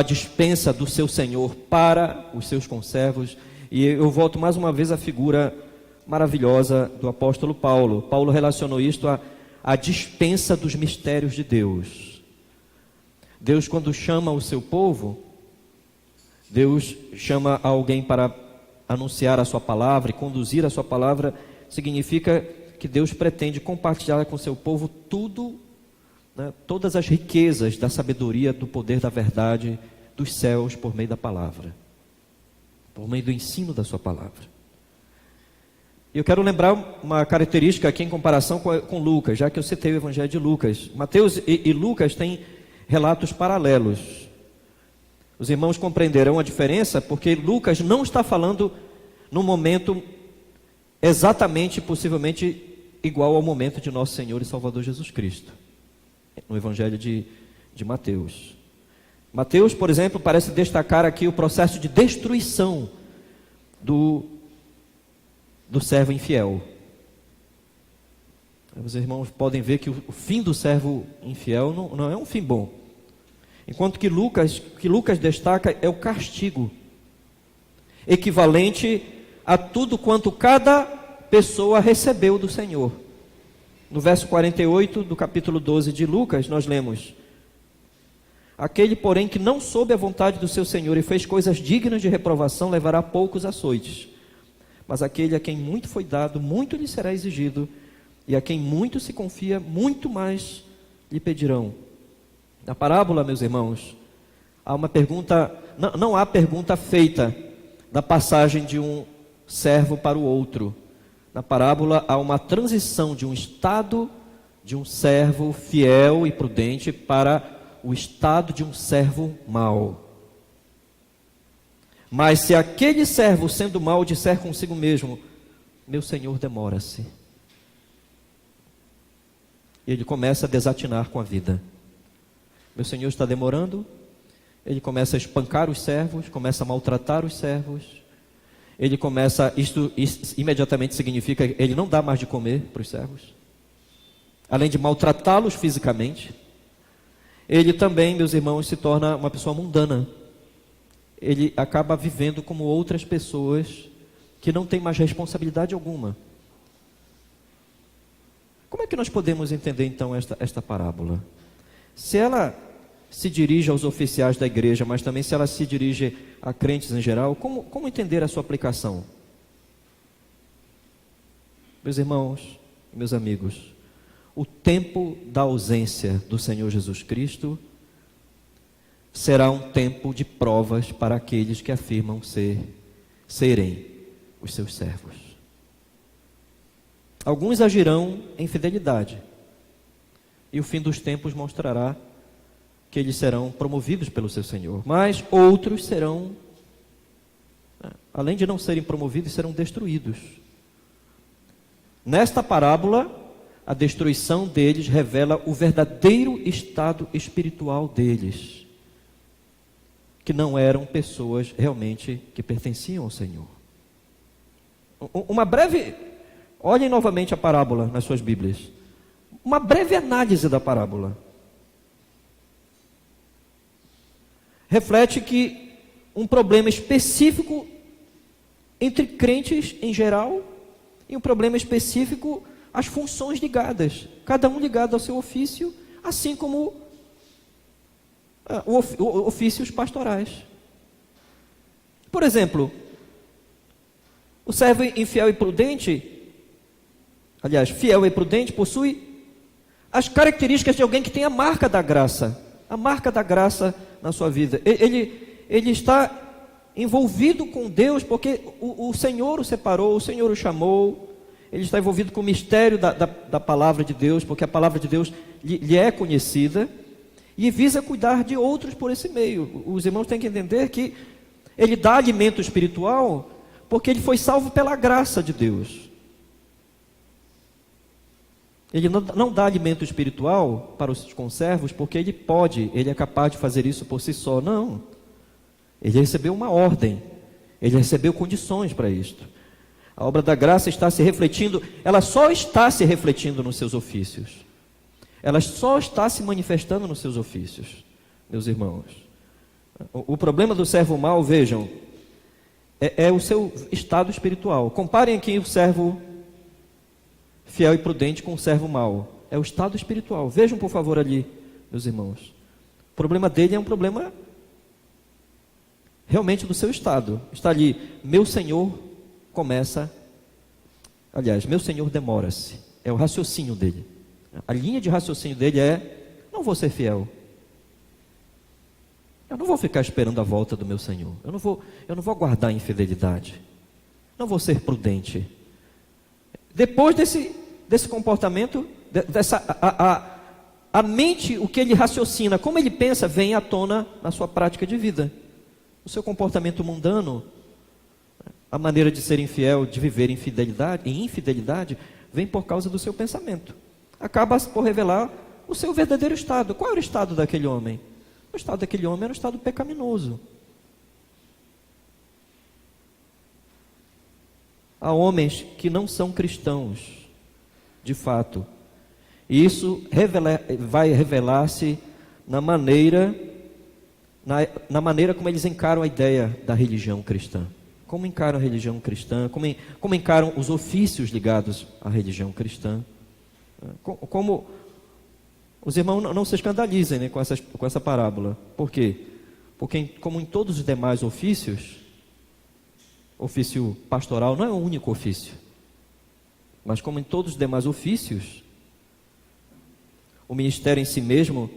dispensa do seu Senhor para os seus conservos. E eu volto mais uma vez à figura maravilhosa do apóstolo Paulo. Paulo relacionou isto à dispensa dos mistérios de Deus. Deus, quando chama o seu povo, Deus chama alguém para anunciar a sua palavra e conduzir a sua palavra. Significa que Deus pretende compartilhar com o seu povo tudo, né, todas as riquezas da sabedoria, do poder da verdade dos céus por meio da palavra, por meio do ensino da sua palavra. Eu quero lembrar uma característica aqui em comparação com Lucas, já que eu citei o Evangelho de Lucas. Mateus e Lucas têm relatos paralelos. Os irmãos compreenderão a diferença, porque Lucas não está falando num momento exatamente, possivelmente, igual ao momento de nosso Senhor e Salvador Jesus Cristo, no Evangelho de Mateus. Mateus, por exemplo, parece destacar aqui o processo de destruição do servo infiel. Os irmãos podem ver que o fim do servo infiel não é um fim bom. Enquanto que Lucas destaca é o castigo, equivalente a tudo quanto cada pessoa recebeu do Senhor. No verso 48 do capítulo 12 de Lucas, nós lemos: aquele, porém, que não soube a vontade do seu Senhor e fez coisas dignas de reprovação, levará poucos açoites. Mas aquele a quem muito foi dado, muito lhe será exigido, e a quem muito se confia, muito mais lhe pedirão. Na parábola, meus irmãos, há uma pergunta, não há pergunta feita da passagem de um servo para o outro. Na parábola há uma transição de um estado de um servo fiel e prudente para o estado de um servo mau. Mas se aquele servo, sendo mau, disser consigo mesmo: meu senhor demora-se, ele começa a desatinar com a vida. Meu senhor está demorando. Ele começa a espancar os servos, começa a maltratar os servos. Ele começa, isso imediatamente significa, ele não dá mais de comer para os servos, além de maltratá-los fisicamente. Ele também, meus irmãos, se torna uma pessoa mundana. Ele acaba vivendo como outras pessoas que não têm mais responsabilidade alguma. Como é que nós podemos entender então esta parábola? Se ela se dirige aos oficiais da igreja, mas também se ela se dirige a crentes em geral, como entender a sua aplicação? Meus irmãos, meus amigos, o tempo da ausência do Senhor Jesus Cristo será um tempo de provas para aqueles que afirmam serem os seus servos. Alguns agirão em fidelidade, e o fim dos tempos mostrará que eles serão promovidos pelo seu Senhor. Mas outros serão, além de não serem promovidos, serão destruídos. Nesta parábola, a destruição deles revela o verdadeiro estado espiritual deles, que não eram pessoas realmente que pertenciam ao Senhor. Olhem novamente a parábola nas suas Bíblias. Uma breve análise da parábola reflete que um problema específico entre crentes em geral e um problema específico às funções ligadas, cada um ligado ao seu ofício, assim como ofícios pastorais. Por exemplo, o servo infiel e prudente, aliás, fiel e prudente, possui as características de alguém que tem a marca da graça na sua vida. Ele está envolvido com Deus, porque o Senhor o separou, o Senhor o chamou. Ele está envolvido com o mistério da palavra de Deus, porque a palavra de Deus lhe é conhecida. e visa cuidar de outros por esse meio. Os irmãos têm que entender que ele dá alimento espiritual porque ele foi salvo pela graça de Deus. Ele não dá alimento espiritual para os conservos porque ele é capaz de fazer isso por si só. Não. Ele recebeu uma ordem, ele recebeu condições para isto. A obra da graça está se refletindo, ela só está se refletindo nos seus ofícios. Ela só está se manifestando nos seus ofícios, meus irmãos. O problema do servo mau, vejam, é o seu estado espiritual. Comparem aqui o servo fiel e prudente com o servo mau. É o estado espiritual. Vejam, por favor, ali, meus irmãos. O problema dele é um problema realmente do seu estado. Está ali, meu Senhor começa, aliás, meu Senhor demora-se. É o raciocínio dele. A linha de raciocínio dele é, não vou ser fiel. Eu não vou ficar esperando a volta do meu Senhor. Eu não vou guardar a infidelidade. Não vou ser prudente. Depois desse comportamento, a mente, o que ele raciocina, como ele pensa, vem à tona na sua prática de vida. O seu comportamento mundano, a maneira de ser infiel, de viver infidelidade, vem por causa do seu pensamento. Acaba por revelar o seu verdadeiro estado. Qual era o estado daquele homem? O estado daquele homem era um estado pecaminoso. Há homens que não são cristãos, de fato. E isso vai revelar-se na maneira como eles encaram a ideia da religião cristã. Como encaram a religião cristã, como encaram os ofícios ligados à religião cristã. Como os irmãos não se escandalizem, né, com essa parábola. Por quê? Porque como em todos os demais ofícios, ofício pastoral não é o único ofício, mas como em todos os demais ofícios, o ministério em si mesmo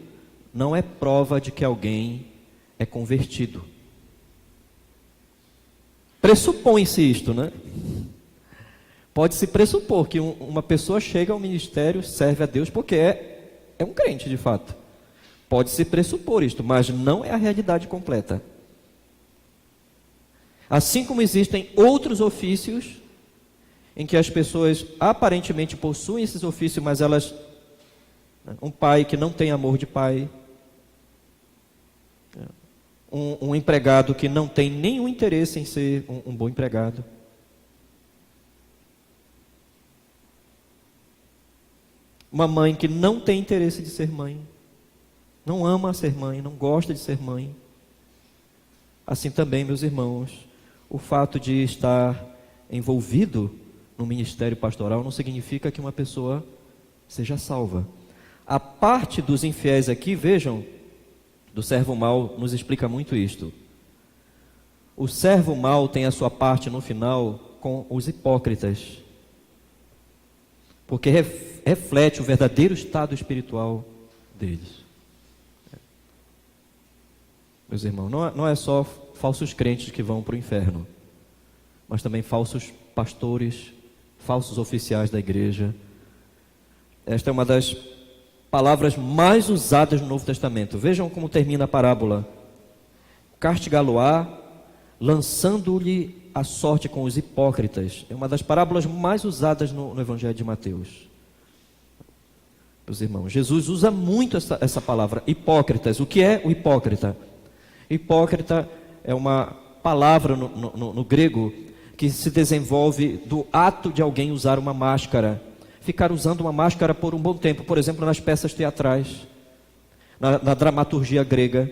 não é prova de que alguém é convertido. Pressupõe-se isto, né? Pode-se pressupor que uma pessoa chega ao ministério, serve a Deus porque é um crente de fato. Pode-se pressupor isto, mas não é a realidade completa. Assim como existem outros ofícios em que as pessoas aparentemente possuem esses ofícios, mas um pai que não tem amor de pai, um empregado que não tem nenhum interesse em ser um bom empregado, uma mãe que não tem interesse de ser mãe, não ama ser mãe, não gosta de ser mãe. Assim também, meus irmãos, o fato de estar envolvido no ministério pastoral não significa que uma pessoa seja salva. A parte dos infiéis aqui, vejam, do servo mau, nos explica muito isto. O servo mau tem a sua parte no final com os hipócritas, porque reflete o verdadeiro estado espiritual deles. Meus irmãos, não é só falsos crentes que vão para o inferno, mas também falsos pastores, falsos oficiais da igreja. Esta é uma das palavras mais usadas no Novo Testamento. Vejam como termina a parábola. Castigá-lo-á, lançando-lhe a sorte com os hipócritas. É uma das parábolas mais usadas no Evangelho de Mateus. Meus irmãos, Jesus usa muito essa palavra, hipócritas. O que é o hipócrita? Hipócrita é uma palavra no grego que se desenvolve do ato de alguém usar uma máscara, ficar usando uma máscara por um bom tempo, por exemplo, nas peças teatrais, na dramaturgia grega.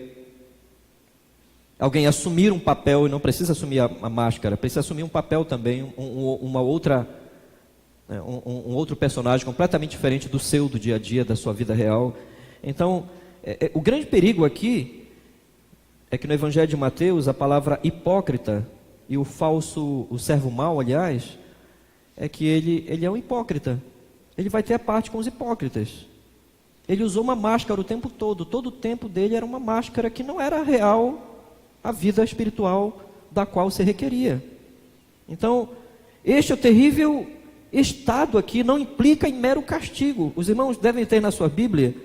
Alguém assumir um papel, e não precisa assumir a máscara, precisa assumir um papel também, um outro personagem completamente diferente do seu, do dia a dia, da sua vida real. Então, o grande perigo aqui é que no Evangelho de Mateus, a palavra hipócrita e o servo mau, aliás, é que ele é um hipócrita. Ele vai ter a parte com os hipócritas. Ele usou uma máscara o tempo todo o tempo dele era uma máscara que não era real a vida espiritual da qual se requeria. Então, este é o terrível estado aqui, não implica em mero castigo. Os irmãos devem ter na sua Bíblia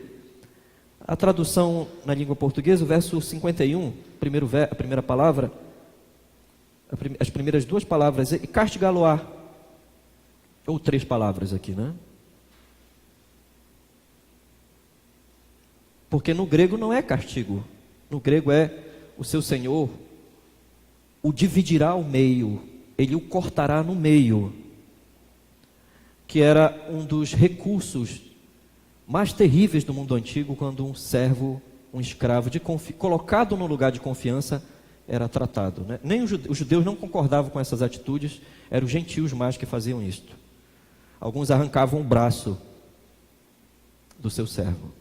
A tradução na língua portuguesa, o verso 51, a primeira palavra, as primeiras duas palavras, é castigá-lo-á, ou três palavras aqui, né? Porque no grego não é castigo, no grego é o seu Senhor o dividirá ao meio, ele o cortará no meio, que era um dos recursos mais terríveis do mundo antigo, quando um servo, um escravo, colocado no lugar de confiança, era tratado, né? Nem os judeus não concordavam com essas atitudes, eram os gentios mais que faziam isto. Alguns arrancavam o braço do seu servo,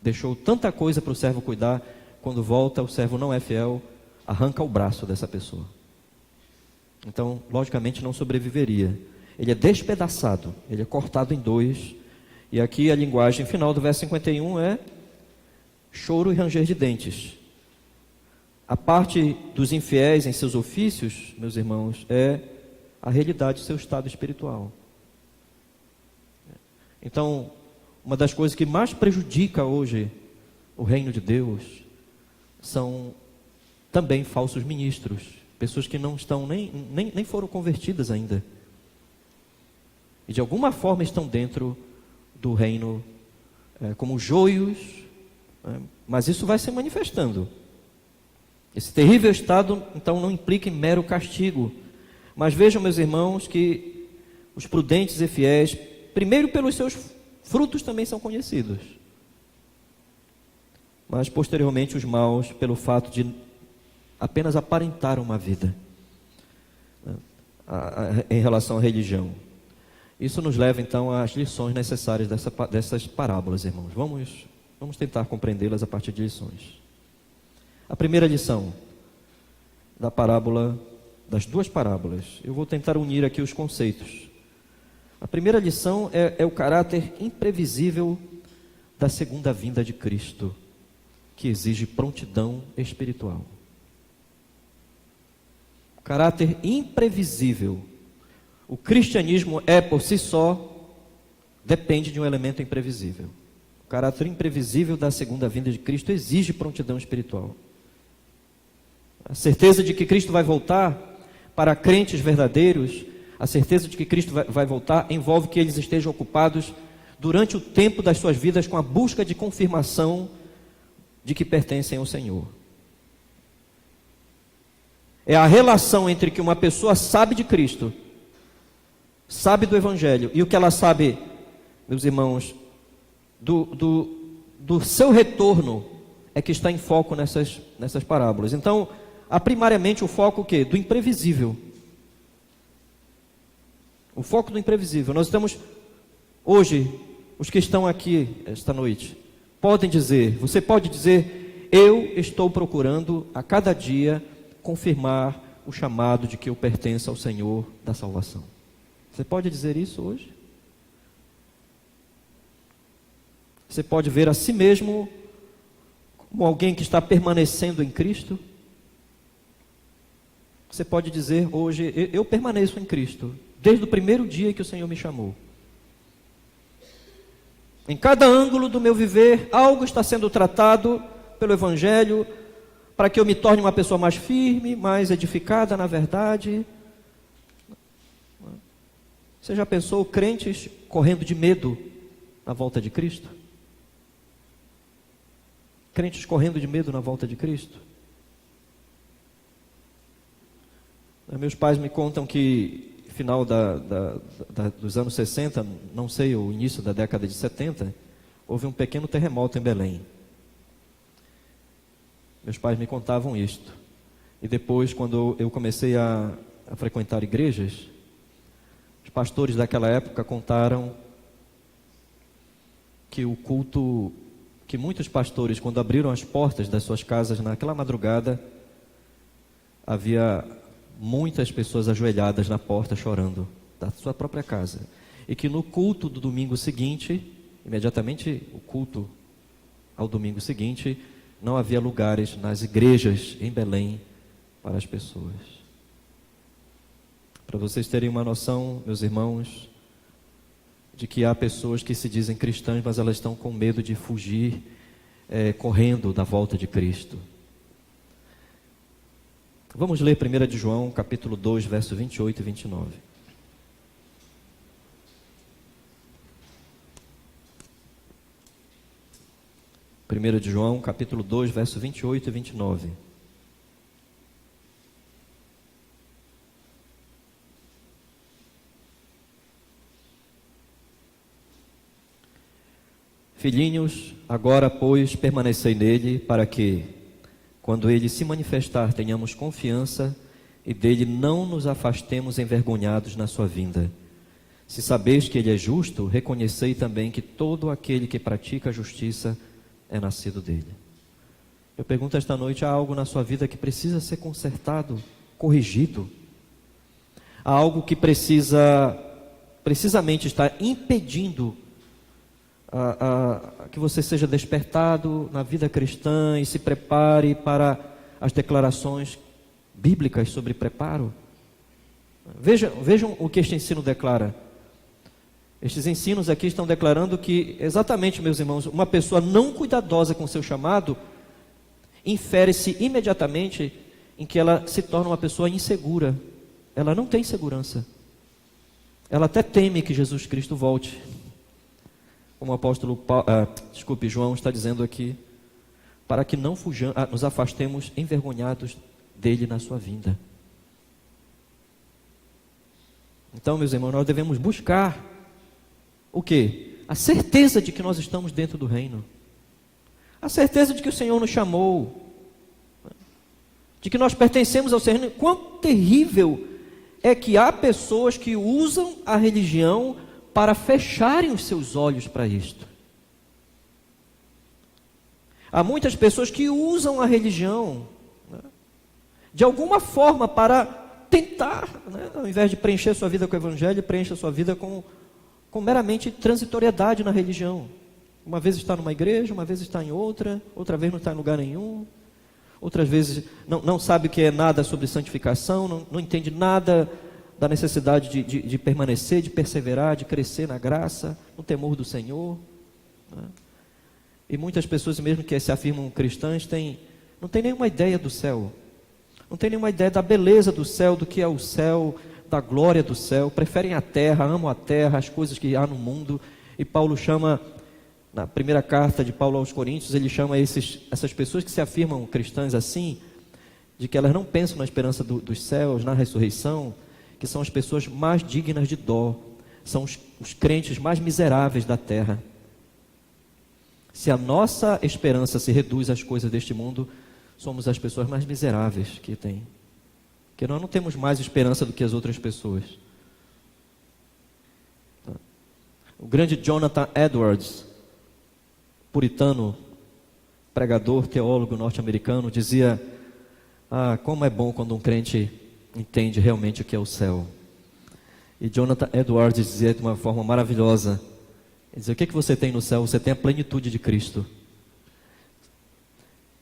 deixou tanta coisa para o servo cuidar, quando volta o servo não é fiel, arranca o braço dessa pessoa. Então, logicamente, não sobreviveria. Ele é despedaçado, ele é cortado em dois. E aqui a linguagem final do verso 51 é choro e ranger de dentes. A parte dos infiéis em seus ofícios, meus irmãos, é a realidade do seu estado espiritual. Então, uma das coisas que mais prejudica hoje o reino de Deus são também falsos ministros, pessoas que não estão nem foram convertidas ainda, e de alguma forma estão dentro do reino como joios, mas isso vai se manifestando. Esse terrível estado então não implica em mero castigo, mas vejam, meus irmãos, que os prudentes e fiéis, primeiro pelos seus frutos também são conhecidos, mas posteriormente os maus pelo fato de apenas aparentar uma vida em relação à religião. Isso nos leva então às lições necessárias dessas parábolas, irmãos. Vamos tentar compreendê-las a partir de lições. A primeira lição da parábola, das duas parábolas, eu vou tentar unir aqui os conceitos. A primeira lição é o caráter imprevisível da segunda vinda de Cristo, que exige prontidão espiritual. Caráter imprevisível. O cristianismo por si só, depende de um elemento imprevisível. O caráter imprevisível da segunda vinda de Cristo exige prontidão espiritual. A certeza de que Cristo vai voltar, para crentes verdadeiros, a certeza de que Cristo vai voltar envolve que eles estejam ocupados durante o tempo das suas vidas com a busca de confirmação de que pertencem ao Senhor. É a relação entre que uma pessoa sabe de Cristo, sabe do Evangelho, e o que ela sabe, meus irmãos, do seu retorno, é que está em foco nessas parábolas. Então, há primariamente o foco o quê? Do imprevisível. O foco do imprevisível. Nós estamos, hoje, os que estão aqui esta noite, você pode dizer, eu estou procurando a cada dia confirmar o chamado de que eu pertenço ao Senhor da salvação. Você pode dizer isso hoje? Você pode ver a si mesmo como alguém que está permanecendo em Cristo? Você pode dizer hoje, eu permaneço em Cristo, desde o primeiro dia que o Senhor me chamou. Em cada ângulo do meu viver, algo está sendo tratado pelo Evangelho, para que eu me torne uma pessoa mais firme, mais edificada na verdade. Você já pensou crentes correndo de medo na volta de Cristo? Crentes correndo de medo na volta de Cristo? Meus pais me contam que final dos anos 60, não sei, o início da década de 70, houve um pequeno terremoto em Belém. Meus pais me contavam isto. E depois, quando eu comecei a frequentar igrejas, os pastores daquela época contaram que o culto, que muitos pastores, quando abriram as portas das suas casas naquela madrugada, havia muitas pessoas ajoelhadas na porta chorando da sua própria casa. E que no culto do domingo seguinte, imediatamente o culto ao domingo seguinte, não havia lugares nas igrejas em Belém para as pessoas. Para vocês terem uma noção, meus irmãos, de que há pessoas que se dizem cristãs, mas elas estão com medo de fugir correndo da volta de Cristo. Vamos ler 1 de João, capítulo 2, verso 28 e 29. Primeira de João, capítulo 2, verso 28 e 29. Filhinhos, agora, pois, permanecei nele, para que, quando ele se manifestar, tenhamos confiança e dele não nos afastemos envergonhados na sua vinda. Se sabeis que ele é justo, reconhecei também que todo aquele que pratica a justiça é nascido dele. Eu pergunto esta noite: há algo na sua vida que precisa ser consertado, corrigido? Há algo que precisamente está impedindo que você seja despertado na vida cristã e se prepare para as declarações bíblicas sobre preparo? Vejam o que este ensino declara. Estes ensinos aqui estão declarando que, exatamente, meus irmãos, uma pessoa não cuidadosa com seu chamado, infere-se imediatamente em que ela se torna uma pessoa insegura. Ela não tem segurança. Ela até teme que Jesus Cristo volte. Como o apóstolo João está dizendo aqui, para que não nos afastemos envergonhados dele na sua vinda. Então, meus irmãos, nós devemos buscar o quê? A certeza de que nós estamos dentro do reino. A certeza de que o Senhor nos chamou. De que nós pertencemos ao Senhor. Quão terrível é que há pessoas que usam a religião para fecharem os seus olhos para isto. Há muitas pessoas que usam a religião, de alguma forma, para tentar, ao invés de preencher sua vida com o Evangelho, preenche a sua vida com meramente transitoriedade na religião. Uma vez está numa igreja, uma vez está em outra vez não está em lugar nenhum, outras vezes não sabe o que é nada sobre santificação, não entende nada da necessidade de permanecer, de perseverar, de crescer na graça, no temor do Senhor. E muitas pessoas, mesmo que se afirmam cristãs, não têm nenhuma ideia do céu, não têm nenhuma ideia da beleza do céu, do que é o céu, da glória do céu, preferem a terra, amam a terra, as coisas que há no mundo. E Paulo chama, na primeira carta de Paulo aos Coríntios, ele chama essas pessoas que se afirmam cristãs assim, de que elas não pensam na esperança dos céus, na ressurreição, que são as pessoas mais dignas de dó, são os crentes mais miseráveis da terra. Se a nossa esperança se reduz às coisas deste mundo, somos as pessoas mais miseráveis que tem. Porque nós não temos mais esperança do que as outras pessoas. O grande Jonathan Edwards, puritano, pregador, teólogo norte-americano, dizia: como é bom quando um crente entende realmente o que é o céu. E Jonathan Edwards dizia de uma forma maravilhosa, ele dizia: o que você tem no céu? Você tem a plenitude de Cristo.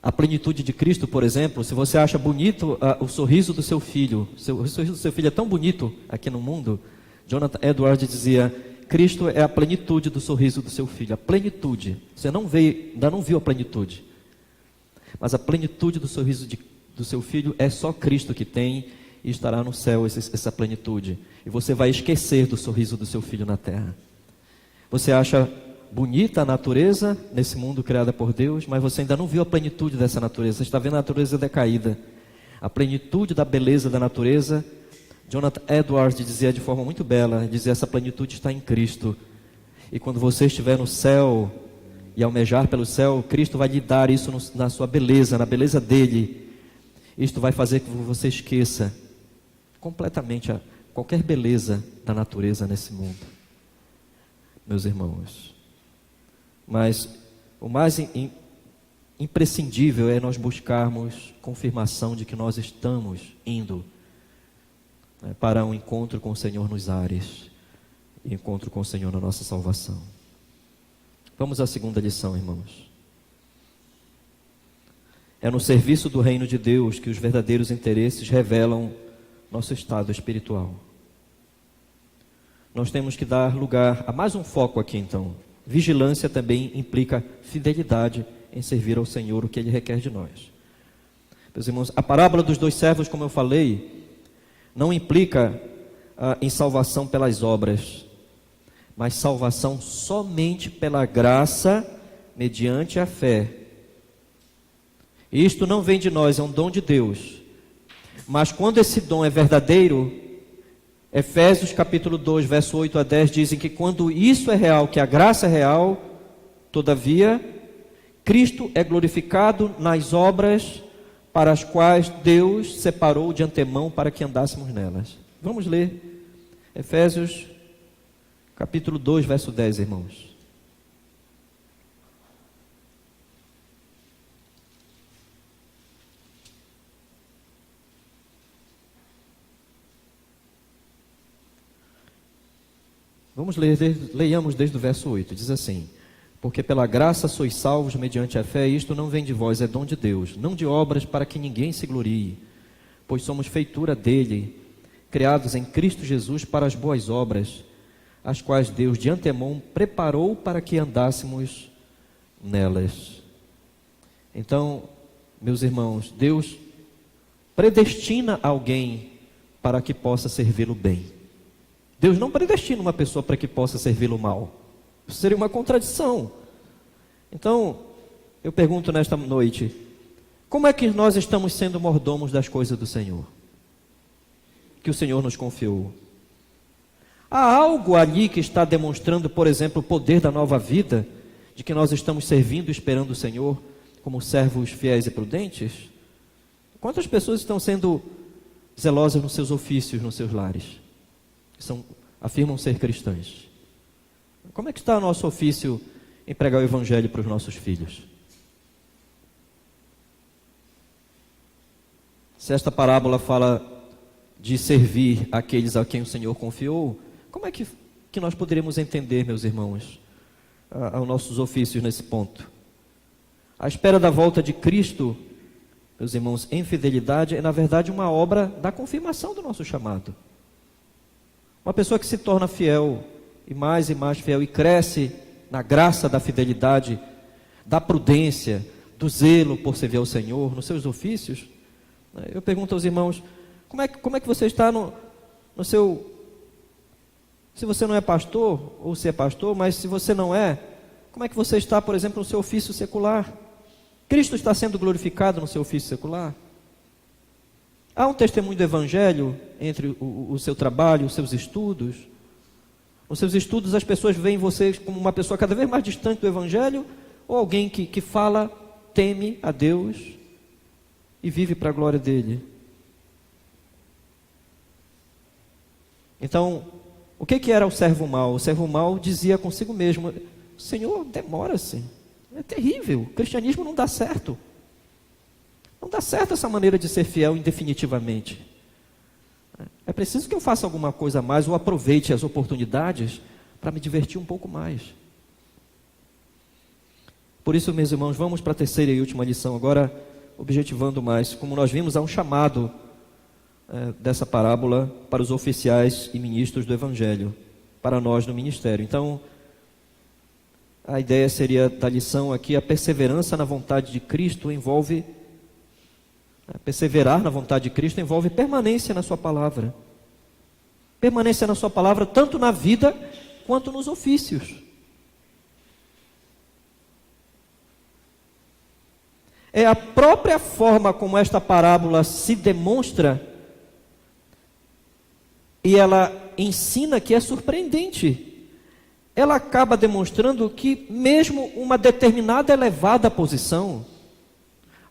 A plenitude de Cristo, por exemplo, se você acha bonito o sorriso do seu filho, o sorriso do seu filho é tão bonito aqui no mundo, Jonathan Edwards dizia: Cristo é a plenitude do sorriso do seu filho, a plenitude. Você ainda não viu a plenitude, mas a plenitude do sorriso do seu filho é só Cristo que tem, e estará no céu essa plenitude. E você vai esquecer do sorriso do seu filho na terra. Você acha bonita a natureza nesse mundo criado por Deus, mas você ainda não viu a plenitude dessa natureza. Você está vendo a natureza decaída. A plenitude da beleza da natureza, Jonathan Edwards dizia de forma muito bela, dizia: essa plenitude está em Cristo. E quando você estiver no céu e almejar pelo céu, Cristo vai lhe dar isso na sua beleza, na beleza dele. Isto vai fazer que você esqueça completamente qualquer beleza da natureza nesse mundo, meus irmãos. Mas o mais imprescindível é nós buscarmos confirmação de que nós estamos indo para um encontro com o Senhor nos ares, e encontro com o Senhor na nossa salvação. Vamos à segunda lição, irmãos. É no serviço do reino de Deus que os verdadeiros interesses revelam nosso estado espiritual. Nós temos que dar lugar a mais um foco aqui, então. Vigilância também implica fidelidade em servir ao Senhor, o que Ele requer de nós. Meus irmãos, a parábola dos 2 servos, como eu falei, não implica em salvação pelas obras, mas salvação somente pela graça, mediante a fé. Isto não vem de nós, é um dom de Deus. Mas quando esse dom é verdadeiro, Efésios capítulo 2, verso 8 a 10, dizem que quando isso é real, que a graça é real, todavia, Cristo é glorificado nas obras para as quais Deus separou de antemão para que andássemos nelas. Vamos ler Efésios capítulo 2, verso 10, irmãos. Vamos ler, leiamos desde o verso 8, diz assim: porque pela graça sois salvos mediante a fé, e isto não vem de vós, é dom de Deus, não de obras para que ninguém se glorie, pois somos feitura dele, criados em Cristo Jesus para as boas obras, as quais Deus de antemão preparou para que andássemos nelas. Então, meus irmãos, Deus predestina alguém para que possa servi-lo bem. Deus não predestina uma pessoa para que possa servi-lo mal. Isso seria uma contradição. Então, eu pergunto nesta noite, como é que nós estamos sendo mordomos das coisas do Senhor, que o Senhor nos confiou? Há algo ali que está demonstrando, por exemplo, o poder da nova vida, de que nós estamos servindo e esperando o Senhor como servos fiéis e prudentes? Quantas pessoas estão sendo zelosas nos seus ofícios, nos seus lares? Afirmam ser cristãs. Como é que está o nosso ofício em pregar o Evangelho para os nossos filhos? Se esta parábola fala de servir aqueles a quem o Senhor confiou, como é que nós poderíamos entender, meus irmãos, os nossos ofícios nesse ponto? A espera da volta de Cristo, meus irmãos, em fidelidade, é na verdade uma obra da confirmação do nosso chamado. Uma pessoa que se torna fiel e mais fiel e cresce na graça da fidelidade, da prudência, do zelo por servir ao Senhor, nos seus ofícios. Eu pergunto aos irmãos, como é que você está no seu... Se você não é pastor, ou se é pastor, mas se você não é, como é que você está, por exemplo, no seu ofício secular? Cristo está sendo glorificado no seu ofício secular? Há um testemunho do Evangelho entre o seu trabalho, os seus estudos? Nos seus estudos as pessoas veem você como uma pessoa cada vez mais distante do Evangelho, ou alguém que fala, teme a Deus e vive para a glória dele? Então, o que era o servo mau? O servo mau dizia consigo mesmo: Senhor, demora-se, é terrível, o cristianismo não dá certo. Não dá certo essa maneira de ser fiel indefinitivamente. É preciso que eu faça alguma coisa a mais, ou aproveite as oportunidades para me divertir um pouco mais. Por isso, meus irmãos, vamos para a terceira e última lição, agora objetivando mais. Como nós vimos, há um chamado dessa parábola para os oficiais e ministros do Evangelho, para nós no ministério. Então, a ideia seria da lição aqui: a perseverança na vontade de Cristo envolve... Perseverar na vontade de Cristo envolve permanência na sua palavra. Permanência na sua palavra tanto na vida quanto nos ofícios. É a própria forma como esta parábola se demonstra, e ela ensina, que é surpreendente. Ela acaba demonstrando que mesmo uma determinada elevada posição,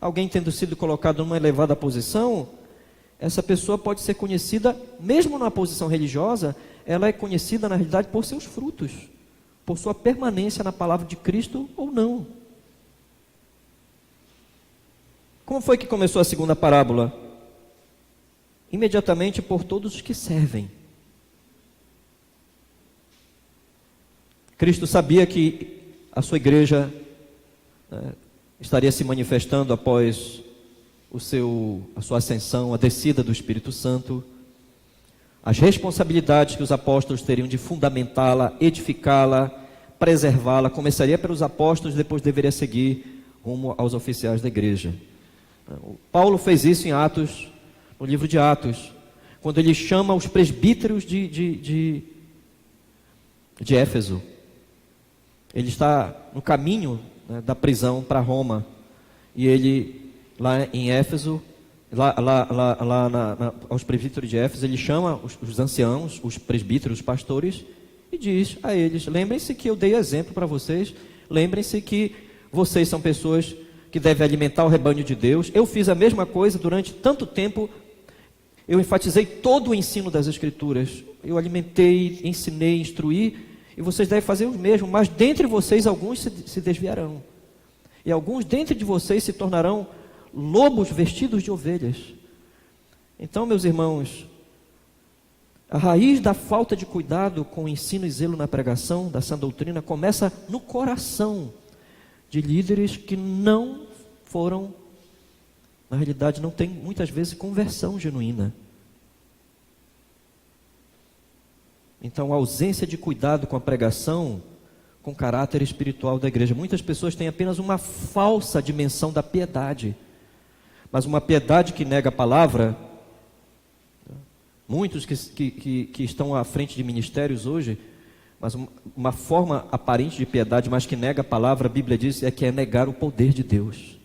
alguém tendo sido colocado numa elevada posição, essa pessoa pode ser conhecida, mesmo numa posição religiosa, ela é conhecida na realidade por seus frutos, por sua permanência na palavra de Cristo ou não. Como foi que começou a segunda parábola? Imediatamente por todos os que servem. Cristo sabia que a sua igreja estaria se manifestando após a sua ascensão, a descida do Espírito Santo. As responsabilidades que os apóstolos teriam de fundamentá-la, edificá-la, preservá-la, começaria pelos apóstolos, depois deveria seguir rumo aos oficiais da igreja. Paulo fez isso em Atos, no livro de Atos, quando ele chama os presbíteros de Éfeso. Ele está no caminho, né, da prisão para Roma, e ele, lá em Éfeso, aos presbíteros de Éfeso, ele chama os anciãos, os presbíteros, os pastores, e diz a eles: lembrem-se que eu dei exemplo para vocês, lembrem-se que vocês são pessoas que devem alimentar o rebanho de Deus. Eu fiz a mesma coisa durante tanto tempo. Eu enfatizei todo o ensino das Escrituras. Eu alimentei, ensinei, instruí, e vocês devem fazer o mesmo. Mas dentre vocês alguns se desviarão, e alguns dentre de vocês se tornarão lobos vestidos de ovelhas. Então, meus irmãos, a raiz da falta de cuidado com o ensino e zelo na pregação da sã doutrina começa no coração de líderes que não foram, na realidade, não tem muitas vezes conversão genuína. Então, a ausência de cuidado com a pregação, com o caráter espiritual da igreja. Muitas pessoas têm apenas uma falsa dimensão da piedade, mas uma piedade que nega a palavra. Muitos que estão à frente de ministérios hoje, mas uma forma aparente de piedade, mas que nega a palavra, a Bíblia diz, é que é negar o poder de Deus.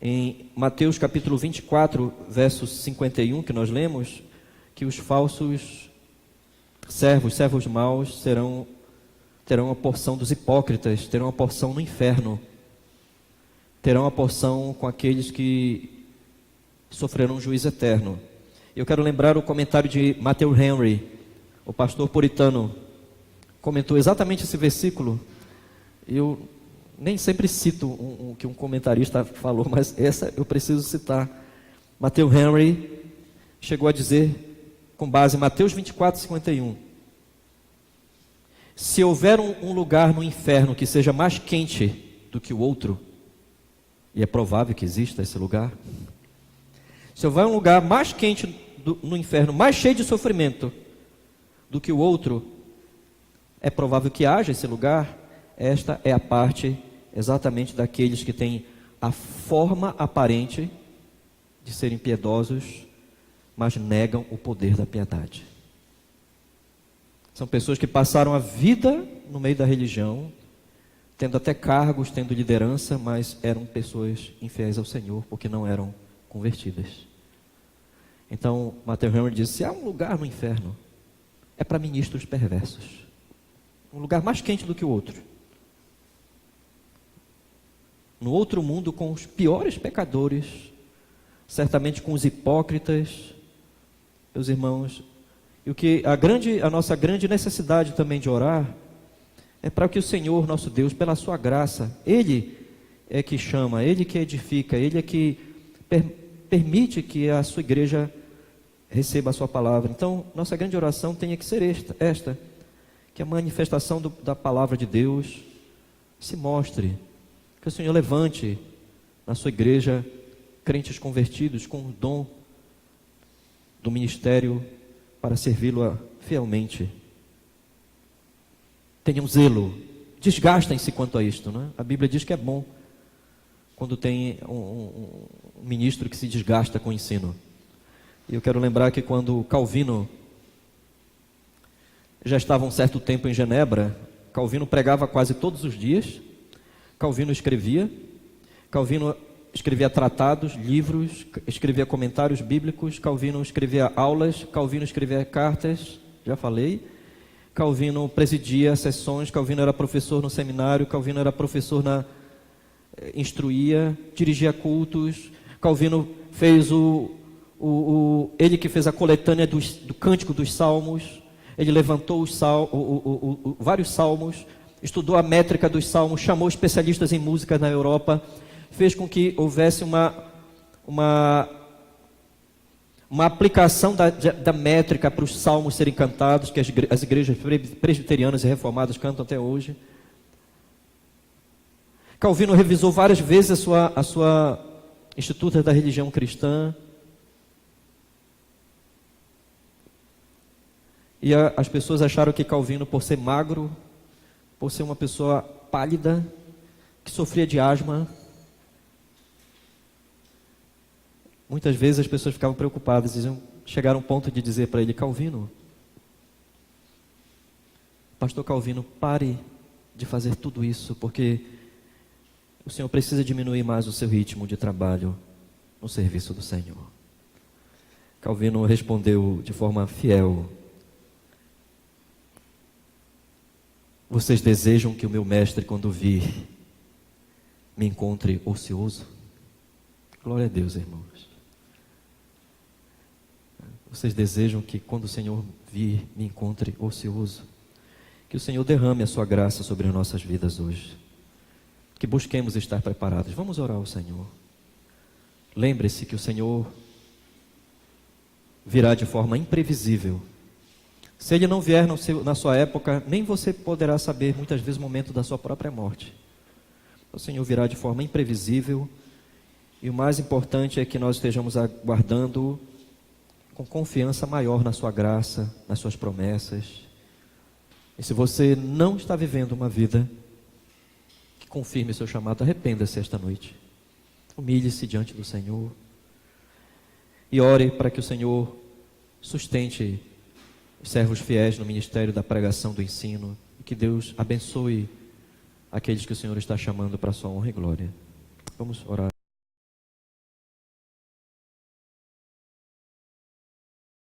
Em Mateus capítulo 24, verso 51, que nós lemos, que os falsos servos maus terão a porção dos hipócritas, terão a porção no inferno, terão a porção com aqueles que sofrerão um juízo eterno. Eu quero lembrar o comentário de Matthew Henry, o pastor puritano, comentou exatamente esse versículo. Eu nem sempre cito o que um comentarista falou, mas essa eu preciso citar. Matthew Henry chegou a dizer, com base em Mateus 24, 51, se houver um lugar no inferno que seja mais quente do que o outro, e é provável que exista esse lugar, se houver um lugar mais quente no inferno, mais cheio de sofrimento do que o outro, é provável que haja esse lugar. Esta é a parte exatamente daqueles que têm a forma aparente de serem piedosos, mas negam o poder da piedade. São pessoas que passaram a vida no meio da religião, tendo até cargos, tendo liderança, mas eram pessoas infiéis ao Senhor, porque não eram convertidas. Então, Matthew Henry diz, se há um lugar no inferno, é para ministros perversos. Um lugar mais quente do que o outro. No outro mundo, com os piores pecadores, certamente com os hipócritas, meus irmãos. E a nossa grande necessidade também de orar é para que o Senhor, nosso Deus, pela sua graça, Ele é que chama, Ele que edifica, Ele é que permite que a sua igreja receba a sua palavra. Então, nossa grande oração tem que ser esta, que a manifestação da palavra de Deus se mostre, que o Senhor levante na sua igreja crentes convertidos com o dom do ministério para servi-lo fielmente. Tenham zelo, desgastem-se quanto a isto, né? A Bíblia diz que é bom quando tem um ministro que se desgasta com o ensino. E eu quero lembrar que quando Calvino já estava um certo tempo em Genebra, Calvino pregava quase todos os dias, Calvino escrevia tratados, livros, escrevia comentários bíblicos, Calvino escrevia aulas, Calvino escrevia cartas, já falei, Calvino presidia sessões, Calvino era professor no seminário, Calvino era professor instruía, dirigia cultos, Calvino fez ele que fez a coletânea do Cântico dos Salmos, ele levantou vários salmos, estudou a métrica dos salmos, chamou especialistas em música na Europa, fez com que houvesse uma aplicação da métrica para os salmos serem cantados, que as igrejas presbiterianas e reformadas cantam até hoje. Calvino revisou várias vezes a sua Instituto da Religião Cristã. E as pessoas acharam que Calvino, por ser magro, por ser uma pessoa pálida, que sofria de asma. Muitas vezes as pessoas ficavam preocupadas, chegaram a um ponto de dizer para ele: Calvino, pastor Calvino, pare de fazer tudo isso, porque o senhor precisa diminuir mais o seu ritmo de trabalho no serviço do Senhor. Calvino respondeu de forma fiel: vocês desejam que o meu mestre, quando vir, me encontre ocioso? Glória a Deus, irmãos. Vocês desejam que, quando o Senhor vir, me encontre ocioso? Que o Senhor derrame a sua graça sobre as nossas vidas hoje. Que busquemos estar preparados. Vamos orar ao Senhor. Lembre-se que o Senhor virá de forma imprevisível. Se Ele não vier na sua época, nem você poderá saber, muitas vezes, o momento da sua própria morte. O Senhor virá de forma imprevisível. E o mais importante é que nós estejamos aguardando com confiança maior na sua graça, nas suas promessas. E se você não está vivendo uma vida que confirme o seu chamado, arrependa-se esta noite. Humilhe-se diante do Senhor. E ore para que o Senhor sustente os servos fiéis no ministério da pregação, do ensino. E que Deus abençoe aqueles que o Senhor está chamando para a sua honra e glória. Vamos orar.